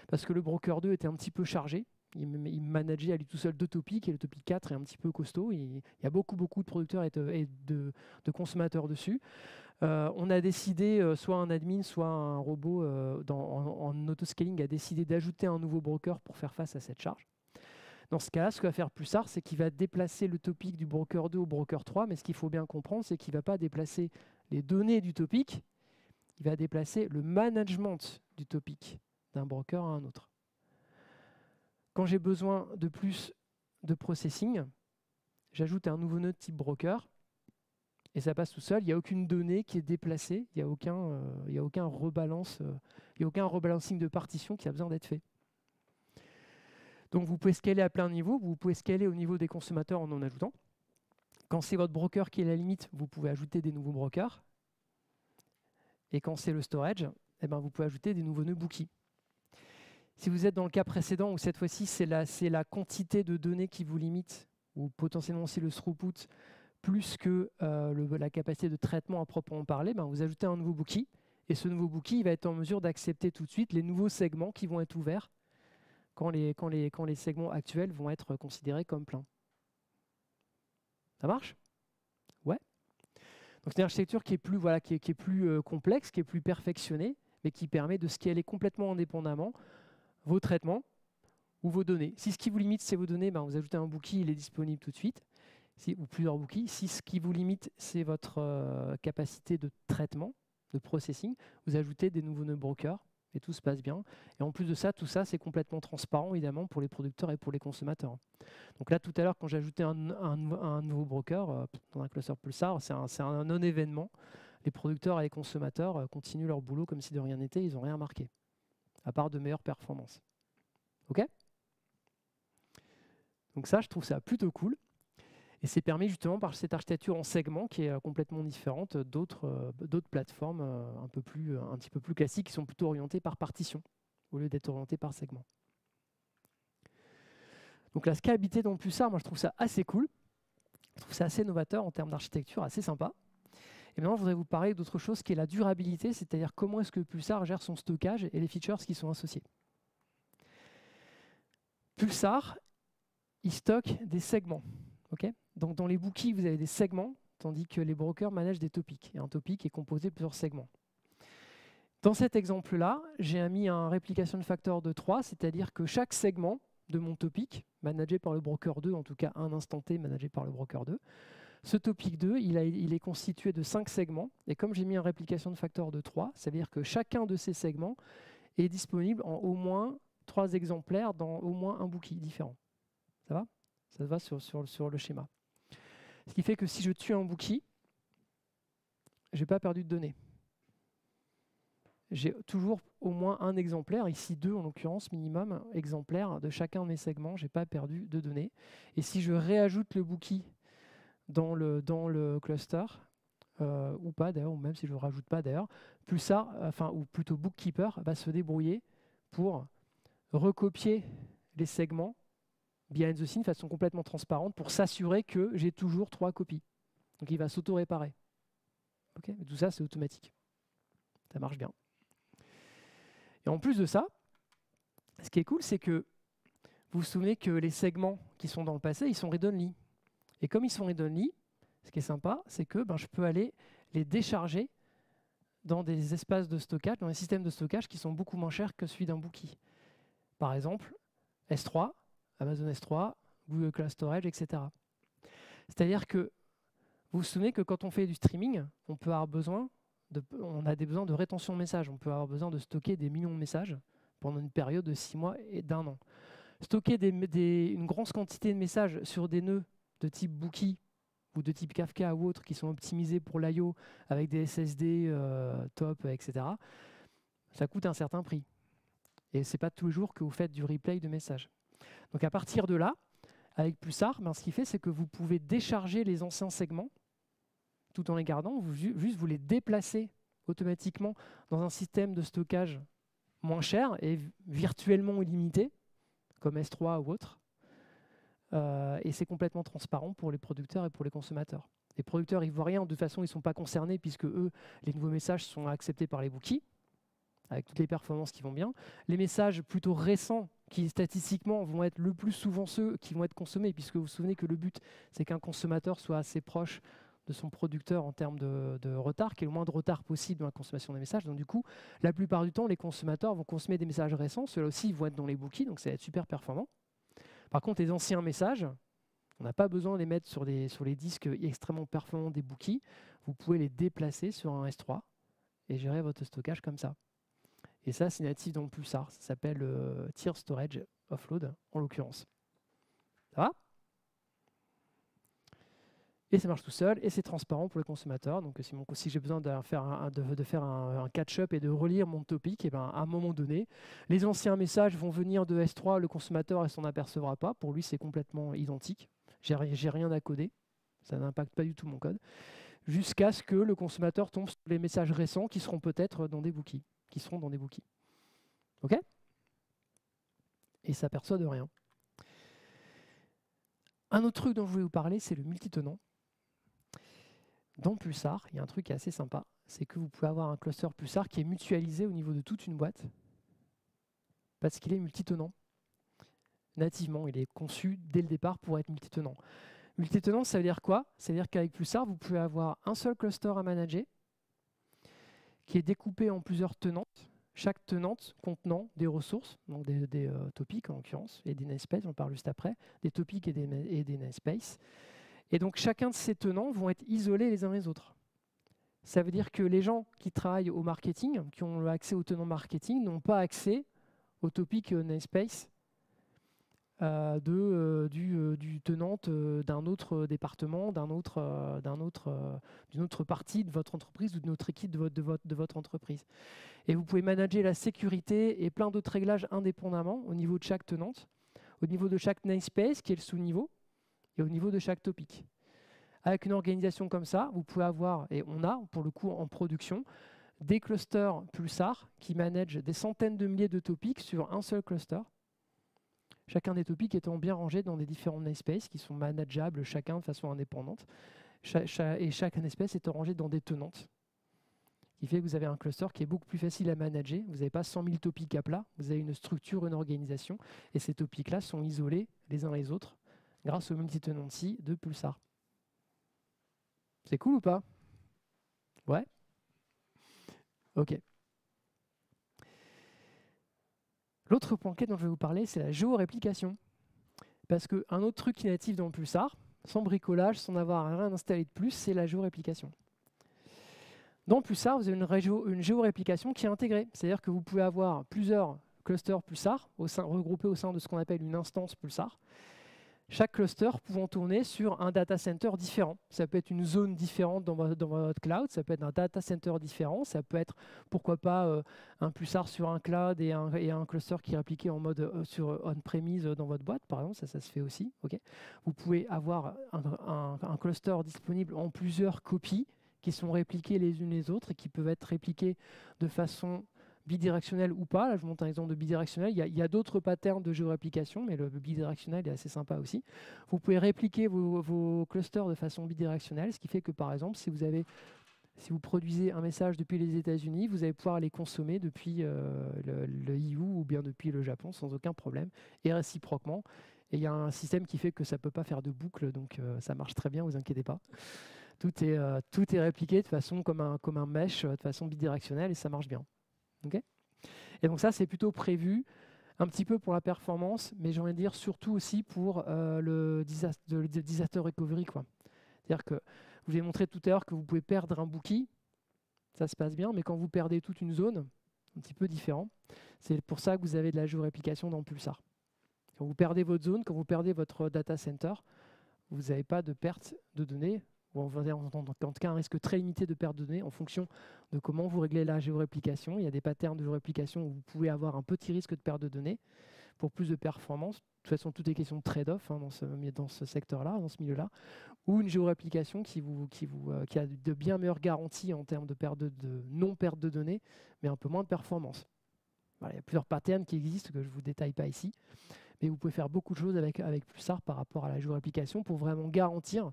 parce que le broker 2 était un petit peu chargé. Il manageait à lui tout seul 2 topics et le topic 4 est un petit peu costaud. Il y a beaucoup de producteurs et de consommateurs dessus. On a décidé, soit un admin, soit un robot en autoscaling a décidé d'ajouter un nouveau broker pour faire face à cette charge. Dans ce cas-là, ce que va faire Pulsar, c'est qu'il va déplacer le topic du broker 2 au broker 3, mais ce qu'il faut bien comprendre, c'est qu'il ne va pas déplacer les données du topic, il va déplacer le management du topic d'un broker à un autre. Quand j'ai besoin de plus de processing, j'ajoute un nouveau nœud de type broker, et ça passe tout seul, il n'y a aucune donnée qui est déplacée, il n'y a aucun rebalancing de partition qui a besoin d'être fait. Donc vous pouvez scaler à plein niveau, vous pouvez scaler au niveau des consommateurs en ajoutant. Quand c'est votre broker qui est la limite, vous pouvez ajouter des nouveaux brokers. Et quand c'est le storage, eh ben vous pouvez ajouter des nouveaux nœuds Bookie. Si vous êtes dans le cas précédent, où cette fois-ci c'est la quantité de données qui vous limite, ou potentiellement aussi le throughput, plus que la capacité de traitement à proprement parler, ben vous ajoutez un nouveau Bookie. Et ce nouveau Bookie il va être en mesure d'accepter tout de suite les nouveaux segments qui vont être ouverts quand les segments actuels vont être considérés comme pleins. Ça marche? Ouais. Donc c'est une architecture qui est plus, complexe, qui est plus perfectionnée, mais qui permet de scaler complètement indépendamment vos traitements ou vos données. Si ce qui vous limite, c'est vos données, ben vous ajoutez un bookie, il est disponible tout de suite, ou plusieurs bookies. Si ce qui vous limite, c'est votre capacité de traitement, de processing, vous ajoutez des nouveaux nœuds brokers, et tout se passe bien. Et en plus de ça, tout ça, c'est complètement transparent, évidemment, pour les producteurs et pour les consommateurs. Donc là, tout à l'heure, quand j'ai ajouté un nouveau broker dans un cluster Pulsar, c'est un non-événement. Les producteurs et les consommateurs continuent leur boulot comme si de rien n'était, ils n'ont rien marqué, à part de meilleures performances. OK ? Donc ça, je trouve ça plutôt cool. Et c'est permis justement par cette architecture en segment qui est complètement différente d'autres plateformes un petit peu plus classiques qui sont plutôt orientées par partition au lieu d'être orientées par segment. Donc la scalabilité dans Pulsar, moi je trouve ça assez cool. Je trouve ça assez novateur en termes d'architecture, assez sympa. Et maintenant, je voudrais vous parler d'autre chose qui est la durabilité, c'est-à-dire comment est-ce que Pulsar gère son stockage et les features qui sont associés. Pulsar, il stocke des segments. Okay ? Donc dans les bookies, vous avez des segments, tandis que les brokers managent des topics. Et un topic est composé de plusieurs segments. Dans cet exemple-là, j'ai mis un replication factor de 3, c'est-à-dire que chaque segment de mon topic, managé par le broker 2, en tout cas un instant T managé par le broker 2. Ce topic 2, il est constitué de 5 segments, et comme j'ai mis un réplication de facteur de 3, ça veut dire que chacun de ces segments est disponible en au moins 3 exemplaires dans au moins un bookie différent. Ça va? Ça va sur le schéma. Ce qui fait que si je tue un bookie, je n'ai pas perdu de données. J'ai toujours au moins un exemplaire, ici 2 en l'occurrence, minimum exemplaires de chacun de mes segments, je n'ai pas perdu de données. Et si je réajoute le bookie dans le cluster, ou pas d'ailleurs, ou même si je ne le rajoute pas d'ailleurs, Pulsar, enfin, ou plutôt Bookkeeper, va se débrouiller pour recopier les segments behind the scene de façon complètement transparente pour s'assurer que j'ai toujours 3 copies. Donc il va s'auto-réparer. Okay, tout ça, c'est automatique. Ça marche bien. Et en plus de ça, ce qui est cool, c'est que vous vous souvenez que les segments qui sont dans le passé, ils sont read-only. Et comme ils sont read-only, ce qui est sympa, c'est que je peux aller les décharger dans des espaces de stockage, dans des systèmes de stockage qui sont beaucoup moins chers que celui d'un bookie. Par exemple, S3, Amazon S3, Google Cloud Storage, etc. C'est-à-dire que vous vous souvenez que quand on fait du streaming, on a des besoins de rétention de messages. On peut avoir besoin de stocker des millions de messages pendant une période de 6 mois et d'1 an. Stocker une grosse quantité de messages sur des nœuds de type Bookie ou de type Kafka ou autres qui sont optimisés pour l'IO avec des SSD top, etc., ça coûte un certain prix. Et ce n'est pas tous les jours que vous faites du replay de messages. Donc à partir de là, avec Pulsar, ce qu'il fait, c'est que vous pouvez décharger les anciens segments tout en les gardant, juste vous les déplacez automatiquement dans un système de stockage moins cher et virtuellement illimité, comme S3 ou autre. Et c'est complètement transparent pour les producteurs et pour les consommateurs. Les producteurs, ils ne voient rien, de toute façon, ils ne sont pas concernés puisque eux, les nouveaux messages sont acceptés par les bookies, avec toutes les performances qui vont bien. Les messages plutôt récents, qui statistiquement vont être le plus souvent ceux qui vont être consommés, puisque vous vous souvenez que le but, c'est qu'un consommateur soit assez proche de son producteur en termes de retard, qu'il y ait le moins de retard possible dans la consommation des messages. Donc du coup, la plupart du temps, les consommateurs vont consommer des messages récents. Ceux-là aussi, ils vont être dans les bookies, donc ça va être super performant. Par contre, les anciens messages, on n'a pas besoin de les mettre sur les disques extrêmement performants des bookies. Vous pouvez les déplacer sur un S3 et gérer votre stockage comme ça. Et ça, c'est natif dans le Pulsar. Ça s'appelle Tier Storage Offload, en l'occurrence. Ça va ? Et ça marche tout seul, et c'est transparent pour le consommateur. Donc si j'ai besoin de faire un catch-up et de relire mon topic, et à un moment donné, les anciens messages vont venir de S3, le consommateur ne s'en apercevra pas. Pour lui, c'est complètement identique. J'ai rien à coder. Ça n'impacte pas du tout mon code. Jusqu'à ce que le consommateur tombe sur les messages récents qui seront peut-être dans des bookies. OK ? Et ça s'aperçoit de rien. Un autre truc dont je voulais vous parler, c'est le multitenant. Dans Pulsar, il y a un truc qui est assez sympa, c'est que vous pouvez avoir un cluster Pulsar qui est mutualisé au niveau de toute une boîte parce qu'il est multitenant. Nativement, il est conçu dès le départ pour être multitenant. Multitenant, ça veut dire quoi? Ça veut dire qu'avec Pulsar, vous pouvez avoir un seul cluster à manager qui est découpé en plusieurs tenantes, chaque tenante contenant des ressources, donc des topics en l'occurrence, et des namespaces, on en parle juste après, des topics et des namespaces. Et donc chacun de ces tenants vont être isolés les uns les autres. Ça veut dire que les gens qui travaillent au marketing, qui ont accès aux tenants marketing, n'ont pas accès au topic namespace du tenante d'un autre département, d'une autre partie de votre entreprise ou de notre équipe de votre entreprise. Et vous pouvez manager la sécurité et plein d'autres réglages indépendamment au niveau de chaque tenante, au niveau de chaque namespace qui est le sous-niveau et au niveau de chaque topic. Avec une organisation comme ça, vous pouvez avoir, et on a pour le coup en production, des clusters Pulsar qui managent des centaines de milliers de topics sur un seul cluster. Chacun des topics étant bien rangé dans des différents namespaces qui sont manageables chacun de façon indépendante. Et chaque namespace étant rangé dans des tenantes. Ce qui fait que vous avez un cluster qui est beaucoup plus facile à manager. Vous n'avez pas 100 000 topics à plat. Vous avez une structure, une organisation. Et ces topics-là sont isolés les uns les autres grâce au multi-tenancy de Pulsar. C'est cool ou pas? Ouais? Ok. L'autre point clé dont je vais vous parler, c'est la géoréplication. Parce qu'un autre truc qui est natif dans Pulsar, sans bricolage, sans avoir rien installé de plus, c'est la géoréplication. Dans Pulsar, vous avez une géoréplication qui est intégrée. C'est-à-dire que vous pouvez avoir plusieurs clusters Pulsar regroupés au sein de ce qu'on appelle une instance Pulsar. Chaque cluster pouvant tourner sur un data center différent. Ça peut être une zone différente dans votre cloud, ça peut être un data center différent, ça peut être, pourquoi pas, un Pulsar sur un cloud et un cluster qui est appliqué en mode sur on-premise dans votre boîte, par exemple, ça se fait aussi. Okay. Vous pouvez avoir un cluster disponible en plusieurs copies qui sont répliquées les unes les autres et qui peuvent être répliquées de façon bidirectionnel ou pas. Là, je montre un exemple de bidirectionnel. Il y a d'autres patterns de géoréplication, mais le bidirectionnel est assez sympa aussi. Vous pouvez répliquer vos clusters de façon bidirectionnelle, ce qui fait que, par exemple, si vous produisez un message depuis les États-Unis, vous allez pouvoir les consommer depuis le EU ou bien depuis le Japon sans aucun problème, et réciproquement. Et il y a un système qui fait que ça ne peut pas faire de boucle, donc ça marche très bien, vous inquiétez pas. Tout est répliqué de façon comme un mesh, de façon bidirectionnelle, et ça marche bien. Okay. Et donc ça, c'est plutôt prévu un petit peu pour la performance, mais j'ai envie de dire surtout aussi pour le disaster recovery. C'est-à-dire que je vous ai montré tout à l'heure que vous pouvez perdre un bookie, ça se passe bien, mais quand vous perdez toute une zone, un petit peu différent, c'est pour ça que vous avez de la géoréplication dans Pulsar. Quand vous perdez votre zone, quand vous perdez votre data center, vous n'avez pas de perte de données, ou en tout cas un risque très limité de perte de données en fonction de comment vous réglez la géoréplication. Il y a des patterns de géoréplication où vous pouvez avoir un petit risque de perte de données pour plus de performance. De toute façon, tout est question de trade-off dans ce secteur-là, dans ce milieu-là, ou une géoréplication qui a de bien meilleures garanties en termes de non-perte de données, mais un peu moins de performance. Voilà, il y a plusieurs patterns qui existent que je ne vous détaille pas ici, mais vous pouvez faire beaucoup de choses avec Pulsar par rapport à la géoréplication pour vraiment garantir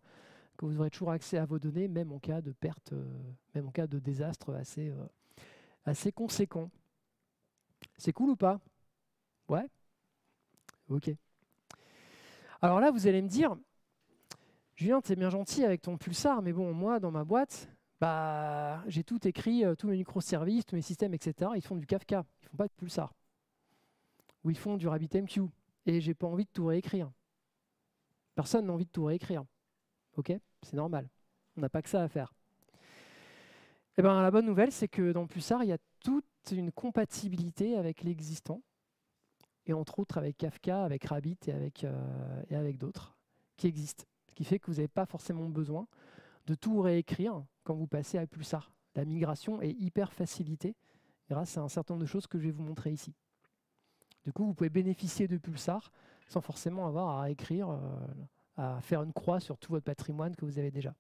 que vous aurez toujours accès à vos données, même en cas de perte, même en cas de désastre assez conséquent. C'est cool ou pas? Ouais? Ok. Alors là, vous allez me dire, Julien, tu es bien gentil avec ton Pulsar, mais bon, moi, dans ma boîte, j'ai tout écrit, tous mes microservices, tous mes systèmes, etc. Ils font du Kafka, ils ne font pas de Pulsar. Ou ils font du RabbitMQ. Et j'ai pas envie de tout réécrire. Personne n'a envie de tout réécrire. Ok, c'est normal. On n'a pas que ça à faire. Eh ben, la bonne nouvelle, c'est que dans Pulsar, il y a toute une compatibilité avec l'existant, et entre autres avec Kafka, avec Rabbit et avec d'autres qui existent. Ce qui fait que vous n'avez pas forcément besoin de tout réécrire quand vous passez à Pulsar. La migration est hyper facilitée grâce à un certain nombre de choses que je vais vous montrer ici. Du coup, vous pouvez bénéficier de Pulsar sans forcément avoir à réécrire, à faire une croix sur tout votre patrimoine que vous avez déjà.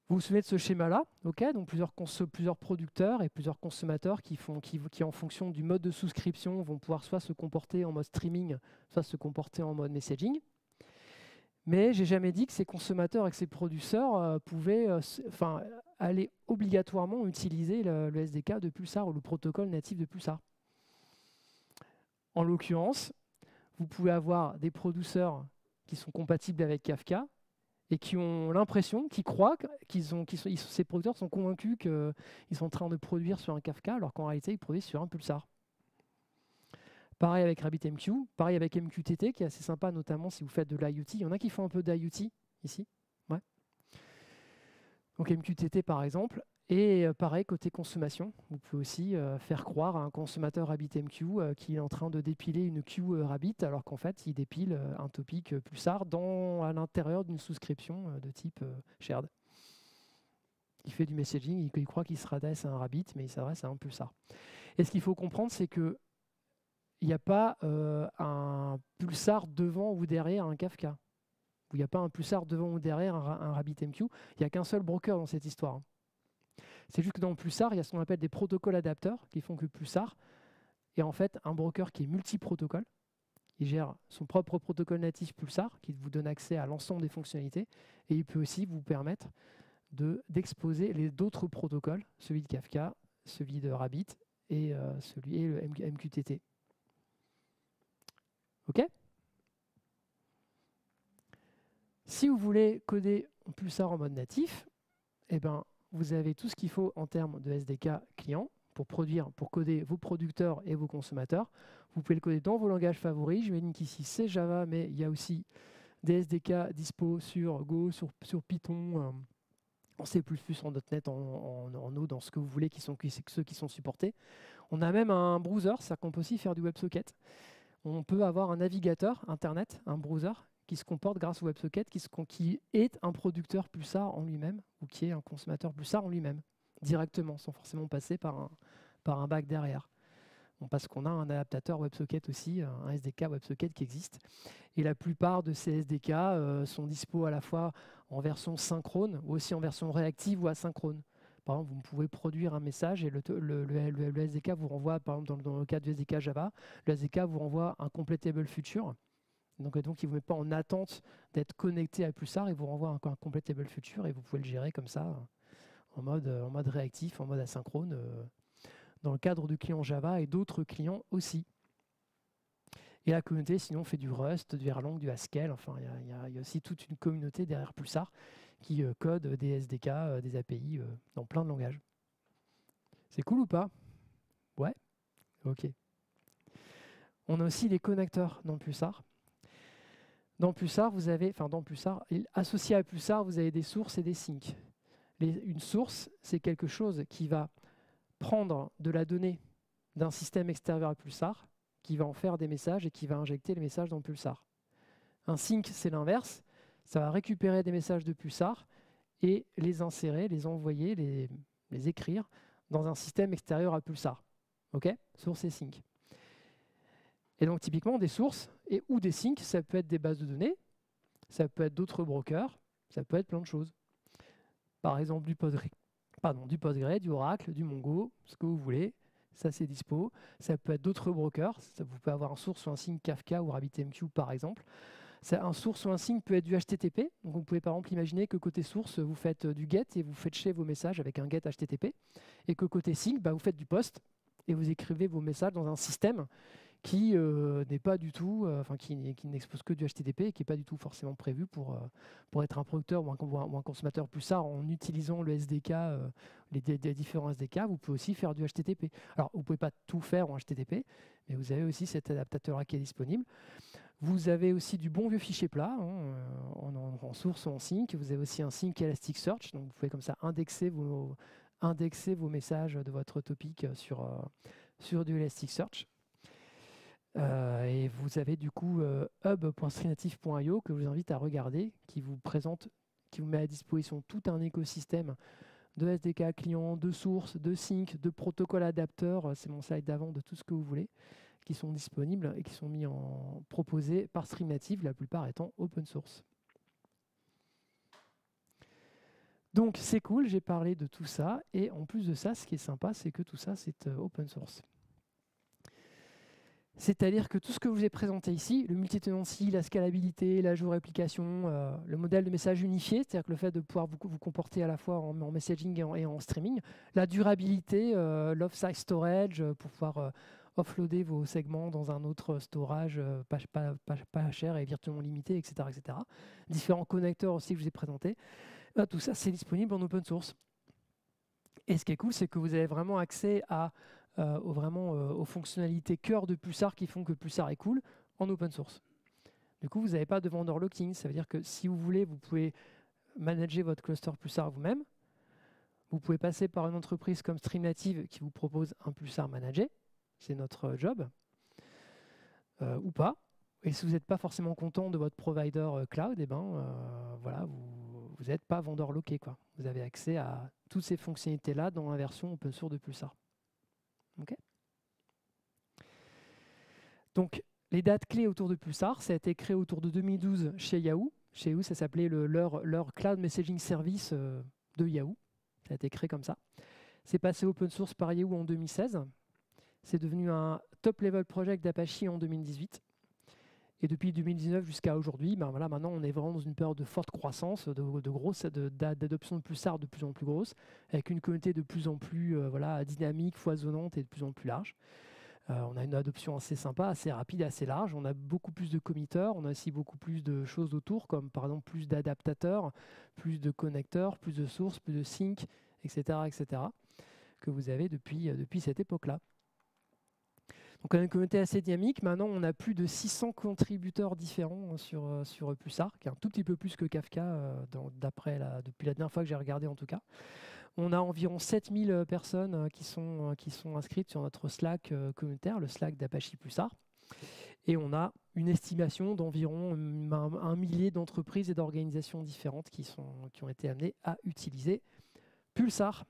Vous vous souvenez de ce schéma-là, okay, donc plusieurs producteurs et plusieurs consommateurs qui, en fonction du mode de souscription, vont pouvoir soit se comporter en mode streaming, soit se comporter en mode messaging. Mais j'ai jamais dit que ces consommateurs et que ces producteurs pouvaient aller obligatoirement utiliser le SDK de Pulsar ou le protocole natif de Pulsar. En l'occurrence, vous pouvez avoir des producteurs qui sont compatibles avec Kafka et qui ont l'impression, qui croient ces producteurs sont convaincus qu'ils sont en train de produire sur un Kafka alors qu'en réalité ils produisent sur un Pulsar. Pareil avec RabbitMQ, pareil avec MQTT qui est assez sympa, notamment si vous faites de l'IoT. Il y en a qui font un peu d'IoT ici. Ouais. Donc MQTT par exemple. Et pareil, côté consommation, vous pouvez aussi faire croire à un consommateur RabbitMQ qui est en train de dépiler une queue Rabbit, alors qu'en fait, il dépile un topic Pulsar à l'intérieur d'une souscription de type shared. Il fait du messaging, il croit qu'il se adresse à un Rabbit, mais il s'adresse à un Pulsar. Et ce qu'il faut comprendre, c'est qu'il n'y a pas un Pulsar devant ou derrière un Kafka. Il n'y a pas un Pulsar devant ou derrière un RabbitMQ. Il n'y a qu'un seul broker dans cette histoire. C'est juste que dans Pulsar, il y a ce qu'on appelle des protocoles adapteurs qui font que Pulsar est en fait un broker qui est multi-protocole. Il gère son propre protocole natif Pulsar qui vous donne accès à l'ensemble des fonctionnalités et il peut aussi vous permettre d'exposer les d'autres protocoles, celui de Kafka, celui de Rabbit et le MQTT. OK ? Si vous voulez coder Pulsar en mode natif, eh ben, vous avez tout ce qu'il faut en termes de SDK client pour coder vos producteurs et vos consommateurs. Vous pouvez le coder dans vos langages favoris. Je mets link ici, c'est Java, mais il y a aussi des SDK dispo sur Go, sur Python, en C++, en .NET, en Node, dans ce que vous voulez, ceux qui sont supportés. On a même un browser, c'est-à-dire qu'on peut aussi faire du WebSocket. On peut avoir un navigateur Internet, un browser, qui se comporte grâce au WebSocket, qui est un producteur Pulsar en lui-même, ou qui est un consommateur Pulsar en lui-même, directement, sans forcément passer par un back derrière. Bon, parce qu'on a un adaptateur WebSocket aussi, un SDK WebSocket qui existe. Et la plupart de ces SDK sont dispo à la fois en version synchrone, ou aussi en version réactive ou asynchrone. Par exemple, vous pouvez produire un message et le SDK vous renvoie, par exemple dans le cas du SDK Java, le SDK vous renvoie un completable future. Donc il ne vous met pas en attente d'être connecté à Pulsar, il vous renvoie un completable future et vous pouvez le gérer comme ça, en mode réactif, en mode asynchrone, dans le cadre du client Java et d'autres clients aussi. Et la communauté, sinon, fait du Rust, du Erlang, du Haskell. Enfin, il y a aussi toute une communauté derrière Pulsar qui code des SDK, des API dans plein de langages. C'est cool ou pas? Ouais? Ok. On a aussi les connecteurs dans Pulsar. Dans Pulsar, associé à Pulsar, vous avez des sources et des sinks. Une source, c'est quelque chose qui va prendre de la donnée d'un système extérieur à Pulsar, qui va en faire des messages et qui va injecter les messages dans Pulsar. Un sink, c'est l'inverse. Ça va récupérer des messages de Pulsar et les insérer, les envoyer, les écrire dans un système extérieur à Pulsar. OK? Source et sink. Et donc, typiquement, des sources ou des sinks, ça peut être des bases de données, ça peut être d'autres brokers, ça peut être plein de choses. Par exemple, du Postgre, du Oracle, du Mongo, ce que vous voulez. Ça, c'est dispo. Ça peut être d'autres brokers. Vous pouvez avoir un source ou un sink Kafka ou RabbitMQ, par exemple. Un source ou un sink peut être du HTTP. Donc, vous pouvez, par exemple, imaginer que côté source, vous faites du GET et vous fetchez vos messages avec un GET HTTP. Et que côté sink, vous faites du POST et vous écrivez vos messages dans un système qui n'est pas du tout, qui n'expose que du HTTP et qui n'est pas du tout forcément prévu pour être un producteur ou un consommateur Pulsar en utilisant le SDK, des différents SDK. Vous pouvez aussi faire du HTTP. Alors, vous ne pouvez pas tout faire en HTTP, mais vous avez aussi cet adaptateur-là qui est disponible. Vous avez aussi du bon vieux fichier plat, en source ou en sync. Vous avez aussi un sync Elasticsearch, donc vous pouvez comme ça indexer vos messages de votre topic sur du Elasticsearch. Et vous avez du coup hub.streamnative.io que je vous invite à regarder, qui vous met à disposition tout un écosystème de SDK clients, de sources, de sync, de protocoles adapteurs, c'est mon slide d'avant, de tout ce que vous voulez, qui sont disponibles et qui sont proposés par Streamnative, la plupart étant open source. Donc c'est cool, j'ai parlé de tout ça, et en plus de ça, ce qui est sympa, c'est que tout ça, c'est open source. C'est-à-dire que tout ce que je vous ai présenté ici, le multi-tenancy, la scalabilité, la géoréplication, le modèle de message unifié, c'est-à-dire que le fait de pouvoir vous comporter à la fois en messaging et en streaming, la durabilité, l'off-site storage, pour pouvoir offloader vos segments dans un autre storage pas cher et virtuellement limité, etc., etc. Différents connecteurs aussi que je vous ai présentés. Tout ça, c'est disponible en open source. Et ce qui est cool, c'est que vous avez vraiment accès aux fonctionnalités cœur de Pulsar qui font que Pulsar est cool en open source. Du coup, vous n'avez pas de vendor locking. Ça veut dire que si vous voulez, vous pouvez manager votre cluster Pulsar vous-même. Vous pouvez passer par une entreprise comme Streamnative qui vous propose un Pulsar managé. C'est notre job. Ou pas. Et si vous n'êtes pas forcément content de votre provider cloud, voilà, vous n'êtes pas vendor locké, quoi. Vous avez accès à toutes ces fonctionnalités-là dans la version open source de Pulsar. Okay. Donc, les dates clés autour de Pulsar, ça a été créé autour de 2012 chez Yahoo. Chez Yahoo, ça s'appelait leur Cloud Messaging Service de Yahoo. Ça a été créé comme ça. C'est passé open source par Yahoo en 2016. C'est devenu un top-level project d'Apache en 2018. Et depuis 2019 jusqu'à aujourd'hui, maintenant on est vraiment dans une période de forte croissance, d'adoption de Pulsar de plus en plus grosse, avec une communauté de plus en plus dynamique, foisonnante et de plus en plus large. On a une adoption assez sympa, assez rapide, assez large. On a beaucoup plus de committers, on a aussi beaucoup plus de choses autour, comme par exemple plus d'adaptateurs, plus de connecteurs, plus de sources, plus de sync, etc., etc. que vous avez depuis cette époque-là. Donc on a une communauté assez dynamique. Maintenant, on a plus de 600 contributeurs différents sur Pulsar, qui est un tout petit peu plus que Kafka depuis la dernière fois que j'ai regardé en tout cas. On a environ 7000 personnes qui sont inscrites sur notre Slack communautaire, le Slack d'Apache Pulsar. Et on a une estimation d'environ un millier d'entreprises et d'organisations différentes qui ont été amenées à utiliser Pulsar.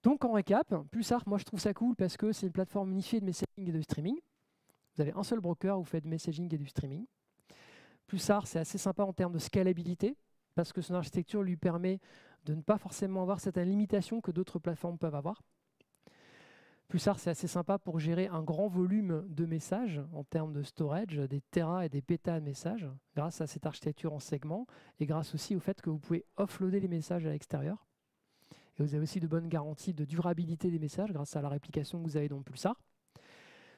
Donc en récap, Pulsar, moi je trouve ça cool parce que c'est une plateforme unifiée de messaging et de streaming. Vous avez un seul broker, vous faites du messaging et du streaming. Pulsar, c'est assez sympa en termes de scalabilité parce que son architecture lui permet de ne pas forcément avoir certaines limitations que d'autres plateformes peuvent avoir. Pulsar, c'est assez sympa pour gérer un grand volume de messages en termes de storage, des terras et des pétas de messages, grâce à cette architecture en segments et grâce aussi au fait que vous pouvez offloader les messages à l'extérieur. Et vous avez aussi de bonnes garanties de durabilité des messages grâce à la réplication que vous avez dans Pulsar.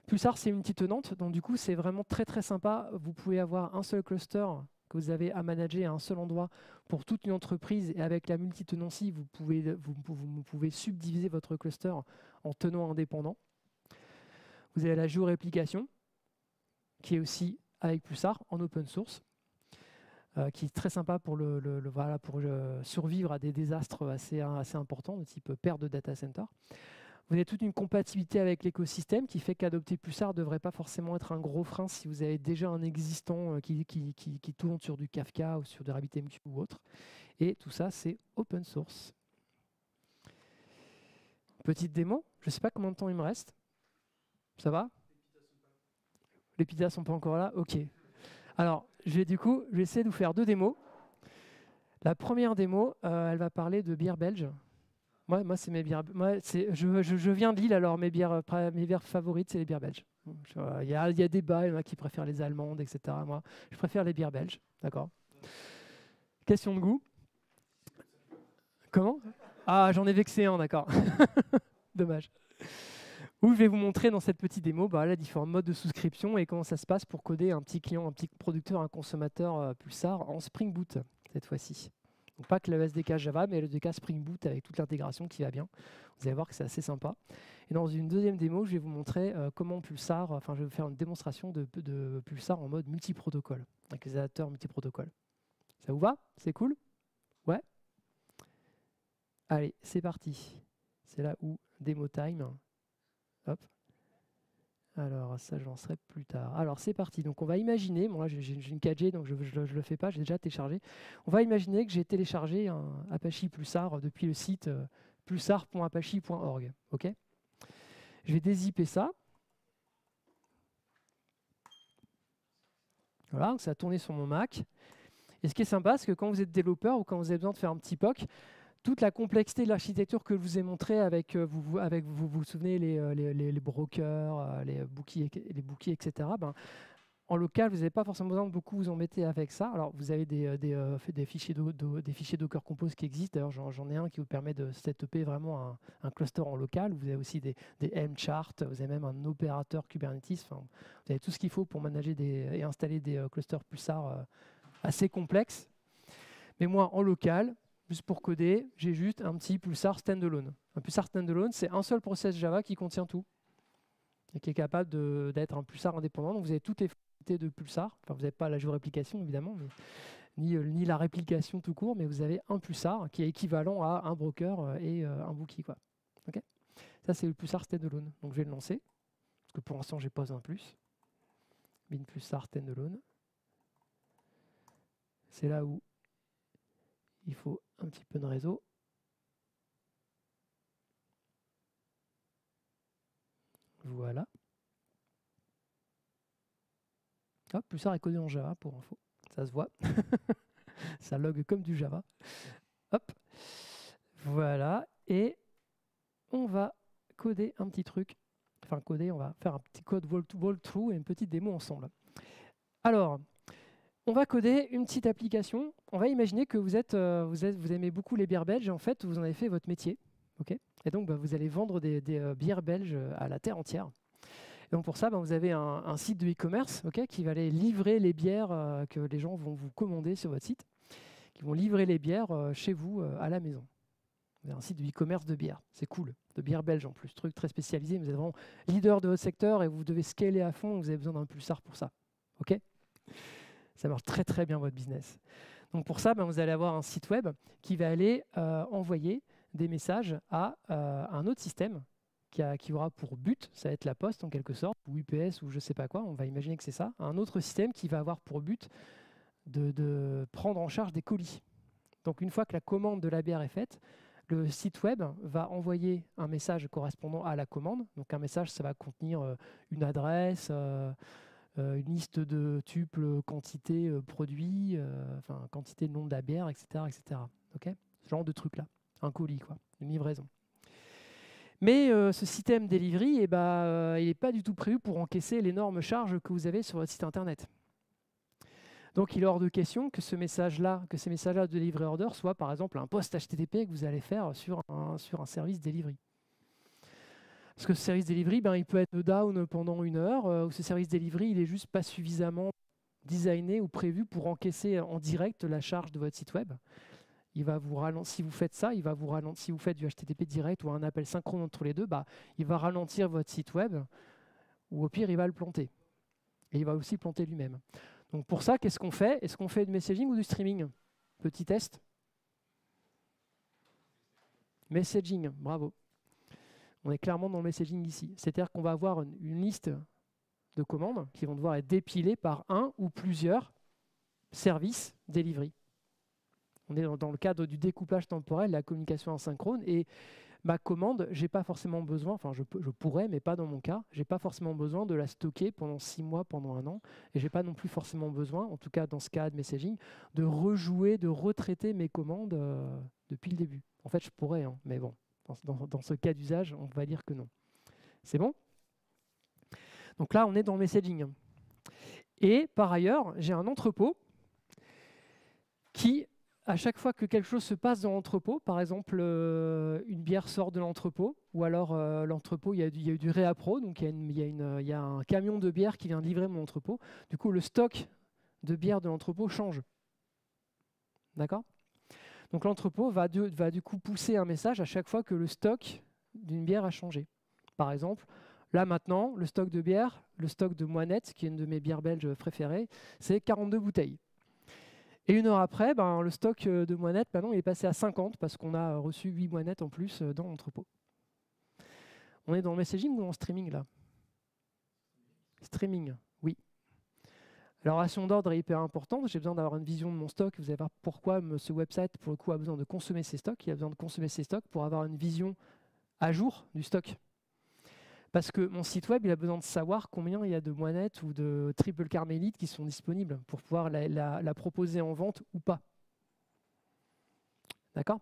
Pulsar, c'est une unité tenante, donc du coup, c'est vraiment très très sympa. Vous pouvez avoir un seul cluster que vous avez à manager à un seul endroit pour toute une entreprise. Et avec la multitenancy, vous pouvez subdiviser votre cluster en tenants indépendants. Vous avez la géoréplication, qui est aussi avec Pulsar en open source. Qui est très sympa pour survivre à des désastres assez importants, de type perte de data center. Vous avez toute une compatibilité avec l'écosystème qui fait qu'adopter Pulsar ne devrait pas forcément être un gros frein si vous avez déjà un existant qui tourne sur du Kafka ou sur du RabbitMQ ou autre. Et tout ça, c'est open source. Petite démo, je ne sais pas combien de temps il me reste. Ça va? Les pizzas sont pas encore là? Ok. Alors, je vais essayer de vous faire 2 démos. La première démo, elle va parler de bière belge. Moi c'est mes bières. Je viens de Lille, alors mes bières favorites, c'est les bières belges. Il y a débat, il y en a qui préfèrent les allemandes, etc. Moi, je préfère les bières belges. D'accord. Question de goût. Comment? Ah, j'en ai vexé un, d'accord. Dommage. Où je vais vous montrer dans cette petite démo les différents modes de souscription et comment ça se passe pour coder un petit client, un petit producteur, un consommateur Pulsar en Spring Boot cette fois-ci. Donc pas que le SDK Java, mais le SDK Spring Boot avec toute l'intégration qui va bien. Vous allez voir que c'est assez sympa. Et dans une deuxième démo, je vais vous montrer comment Pulsar, je vais vous faire une démonstration de Pulsar en mode multiprotocole, avec les adapteurs multiprotocoles. Ça vous va? C'est cool? Ouais? Allez, c'est parti. C'est là où démo time. Hop. Alors, ça, je lancerai plus tard. Alors, c'est parti. Donc, on va imaginer, moi, j'ai une 4G, donc je ne le fais pas, j'ai déjà téléchargé. On va imaginer que j'ai téléchargé un Apache Pulsar depuis le site pulsar.apache.org. OK ? Je vais dézipper ça. Voilà, donc ça a tourné sur mon Mac. Et ce qui est sympa, c'est que quand vous êtes développeur ou quand vous avez besoin de faire un petit POC, toute la complexité de l'architecture que je vous ai montrée avec, vous souvenez, les brokers, les bookies, etc. En local, vous n'avez pas forcément besoin de beaucoup vous embêter avec ça. Alors, vous avez des fichiers Docker Compose qui existent. D'ailleurs, j'en ai un qui vous permet de setuper vraiment un cluster en local. Vous avez aussi des M-charts, vous avez même un opérateur Kubernetes. Enfin, vous avez tout ce qu'il faut pour manager et installer des clusters Pulsar assez complexes. Mais moi, en local, juste pour coder, j'ai juste un petit Pulsar standalone. Un Pulsar standalone, c'est un seul process Java qui contient tout et qui est capable d'être un Pulsar indépendant. Donc vous avez toutes les fonctionnalités de Pulsar. Enfin, vous n'avez pas la géoréplication, évidemment, mais, ni la réplication tout court, mais vous avez un Pulsar qui est équivalent à un broker et un bookie, quoi. Okay, ça, c'est le Pulsar standalone. Donc je vais le lancer, parce que pour l'instant, j'ai pas un plus. Bin Pulsar standalone. C'est là où il faut un petit peu de réseau. Voilà. Hop, Pulsar est codé en Java pour info. Ça se voit. Ça log comme du Java. Hop. Voilà. Et on va coder un petit truc. Enfin, coder, on va faire un petit code walkthrough et une petite démo ensemble. Alors, on va coder une petite application. On va imaginer que vous aimez beaucoup les bières belges et en fait, vous en avez fait votre métier. Okay, et donc, vous allez vendre des bières belges à la terre entière. Et donc pour ça, vous avez un site de e-commerce qui va aller livrer les bières que les gens vont vous commander sur votre site, qui vont livrer les bières chez vous à la maison. Vous avez un site de e-commerce de bière, c'est cool, de bière belge en plus, truc très spécialisé, vous êtes vraiment leader de votre secteur et vous devez scaler à fond, vous avez besoin d'un pulsar pour ça. Ok? Ça marche très très bien votre business. Donc pour ça, vous allez avoir un site web qui va aller envoyer des messages à un autre système qui aura pour but, ça va être la poste en quelque sorte, ou UPS ou je ne sais pas quoi, on va imaginer que c'est ça, un autre système qui va avoir pour but de prendre en charge des colis. Donc une fois que la commande de la bière est faite, le site web va envoyer un message correspondant à la commande. Donc un message, ça va contenir une adresse, une liste de tuples, quantité, produits, enfin quantité de nom de la bière, etc. etc. Okay, ce genre de truc-là. Un colis, quoi, une livraison. Mais ce système delivery, il n'est pas du tout prévu pour encaisser l'énorme charge que vous avez sur votre site internet. Donc il est hors de question que ces messages-là de delivery order soient par exemple un post HTTP que vous allez faire sur un service delivery. Parce que ce service delivery, il peut être down pendant 1 heure, ou ce service delivery, il n'est juste pas suffisamment designé ou prévu pour encaisser en direct la charge de votre site web. Il va vous ralentir, si vous faites ça, il va vous ralentir, si vous faites du HTTP direct ou un appel synchrone entre les deux, il va ralentir votre site web, ou au pire, il va le planter. Et il va aussi planter lui-même. Donc pour ça, qu'est-ce qu'on fait? Est-ce qu'on fait du messaging ou du streaming? Petit test. Messaging, bravo. On est clairement dans le messaging ici. C'est-à-dire qu'on va avoir une liste de commandes qui vont devoir être dépilées par un ou plusieurs services delivery. On est dans le cadre du découpage temporel, la communication asynchrone. Et ma commande, j'ai pas forcément besoin, enfin je pourrais, mais pas dans mon cas, j'ai pas forcément besoin de la stocker pendant 6 mois, pendant 1 an. Et j'ai pas non plus forcément besoin, en tout cas dans ce cas de messaging, de rejouer, de retraiter mes commandes depuis le début. En fait, je pourrais, hein, mais bon. Dans ce cas d'usage, on va dire que non. C'est bon? Donc là, on est dans le messaging. Et par ailleurs, j'ai un entrepôt qui, à chaque fois que quelque chose se passe dans l'entrepôt, par exemple, une bière sort de l'entrepôt, ou alors l'entrepôt, il y a eu du réappro, donc il y a un camion de bière qui vient de livrer mon entrepôt. Du coup, le stock de bière de l'entrepôt change. D'accord? Donc l'entrepôt va du coup pousser un message à chaque fois que le stock d'une bière a changé. Par exemple, là maintenant, le stock de bière, le stock de Moinette, qui est une de mes bières belges préférées, c'est 42 bouteilles. Et 1 heure après, le stock de Moinette, maintenant, il est passé à 50 parce qu'on a reçu 8 Moinettes en plus dans l'entrepôt. On est dans le messaging ou dans le streaming là? Streaming, oui. La relation d'ordre est hyper importante. J'ai besoin d'avoir une vision de mon stock. Vous allez voir pourquoi ce website, pour le coup, a besoin de consommer ses stocks. Il a besoin de consommer ses stocks pour avoir une vision à jour du stock. Parce que mon site web, il a besoin de savoir combien il y a de Moinettes ou de triple carmélite qui sont disponibles pour pouvoir la proposer en vente ou pas. D'accord?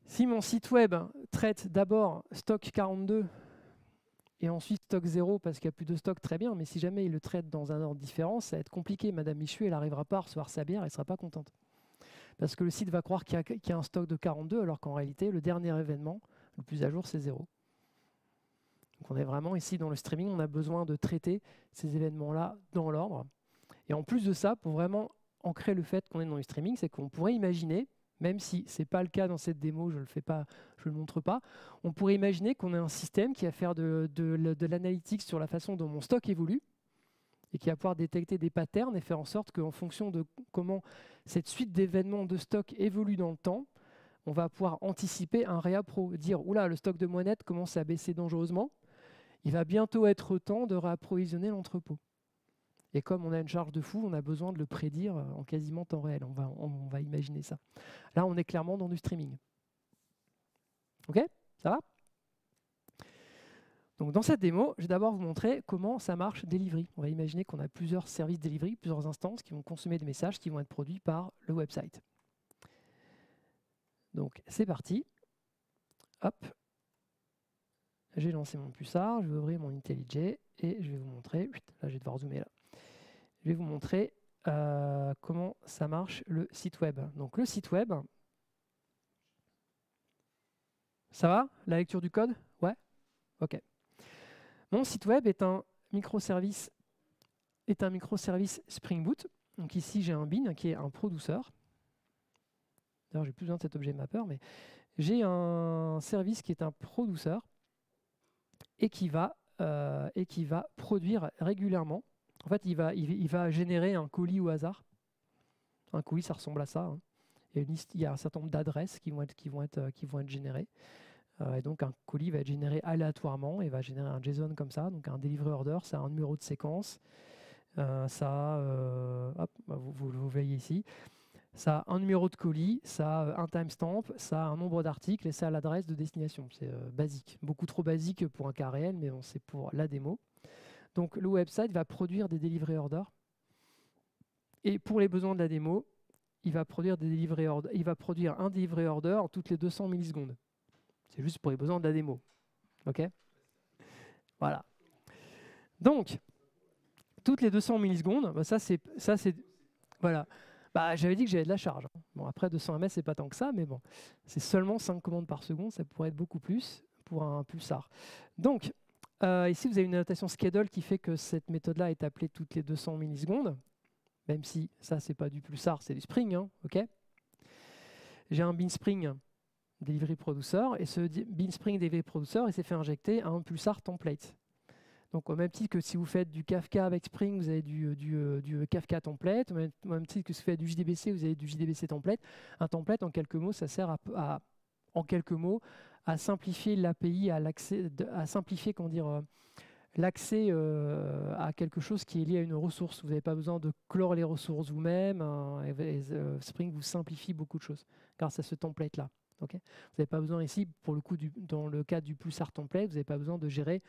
Si mon site web traite d'abord stock 42 et ensuite stock 0 parce qu'il n'y a plus de stock, très bien, mais si jamais il le traite dans un ordre différent, ça va être compliqué. Madame Michu, elle n'arrivera pas à recevoir sa bière, elle ne sera pas contente. Parce que le site va croire qu'il y a un stock de 42, alors qu'en réalité, le dernier événement, le plus à jour, c'est 0. Donc on est vraiment ici dans le streaming, on a besoin de traiter ces événements-là dans l'ordre. Et en plus de ça, pour vraiment ancrer le fait qu'on est dans le streaming, c'est qu'on pourrait imaginer, même si ce n'est pas le cas dans cette démo, je ne le montre pas, on pourrait imaginer qu'on a un système qui va faire de l'analytique sur la façon dont mon stock évolue et qui va pouvoir détecter des patterns et faire en sorte qu'en fonction de comment cette suite d'événements de stock évolue dans le temps, on va pouvoir anticiper un réappro, dire « Oula, le stock de Moinettes commence à baisser dangereusement, il va bientôt être temps de réapprovisionner l'entrepôt. » Et comme on a une charge de fou, on a besoin de le prédire en quasiment temps réel. On va imaginer ça. Là, on est clairement dans du streaming. OK? Ça va? Donc, dans cette démo, je vais d'abord vous montrer comment ça marche delivery. On va imaginer qu'on a plusieurs services delivery, plusieurs instances qui vont consommer des messages qui vont être produits par le website. Donc, c'est parti. Hop. J'ai lancé mon pulsar, je vais ouvrir mon IntelliJ et je vais vous montrer. Là, je vais devoir zoomer là. Je vais vous montrer comment ça marche le site web. Donc le site web, ça va? La lecture du code? Ouais? Ok. Mon site web est un microservice Spring Boot. Donc ici, j'ai un bin qui est un producer. D'ailleurs, j'ai plus besoin de cet objet mapper, mais j'ai un service qui est un producer et qui va produire régulièrement. En fait, il va générer un colis au hasard. Un colis, ça ressemble à ça, hein. Il y a un certain nombre d'adresses qui vont être générées. Et donc, un colis va être généré aléatoirement et va générer un JSON comme ça. Donc, un delivery order, ça a un numéro de séquence. Ça a, vous voyez ici, ça a un numéro de colis, ça a un timestamp, ça a un nombre d'articles et ça a l'adresse de destination. C'est basique, beaucoup trop basique pour un cas réel, mais bon, c'est pour la démo. Donc le website va produire des delivery orders et pour les besoins de la démo, il va produire un delivery order en toutes les 200 millisecondes. C'est juste pour les besoins de la démo. OK ? Voilà. Donc, toutes les 200 millisecondes, bah ça c'est voilà. Bah, j'avais dit que j'avais de la charge. Bon, après 200 ms, c'est pas tant que ça, mais bon, c'est seulement 5 commandes par seconde, ça pourrait être beaucoup plus pour un pulsar. Donc, ici, vous avez une annotation schedule qui fait que cette méthode-là est appelée toutes les 200 millisecondes, même si ça, c'est pas du pulsar, c'est du Spring. Hein, ok. J'ai un bin Spring delivery producer, et ce bin Spring delivery producer, il s'est fait injecter un pulsar template. Donc au même titre que si vous faites du Kafka avec Spring, vous avez du Kafka template. Au même titre que si vous faites du JDBC, vous avez du JDBC template. Un template, en quelques mots, ça sert à simplifier l'API, à simplifier l'accès à quelque chose qui est lié à une ressource. Vous n'avez pas besoin de clore les ressources vous-même. Spring vous simplifie beaucoup de choses grâce à ce template-là. Okay, vous n'avez pas besoin ici, pour le coup, dans le cas du pulsar template, vous n'avez pas besoin de gérer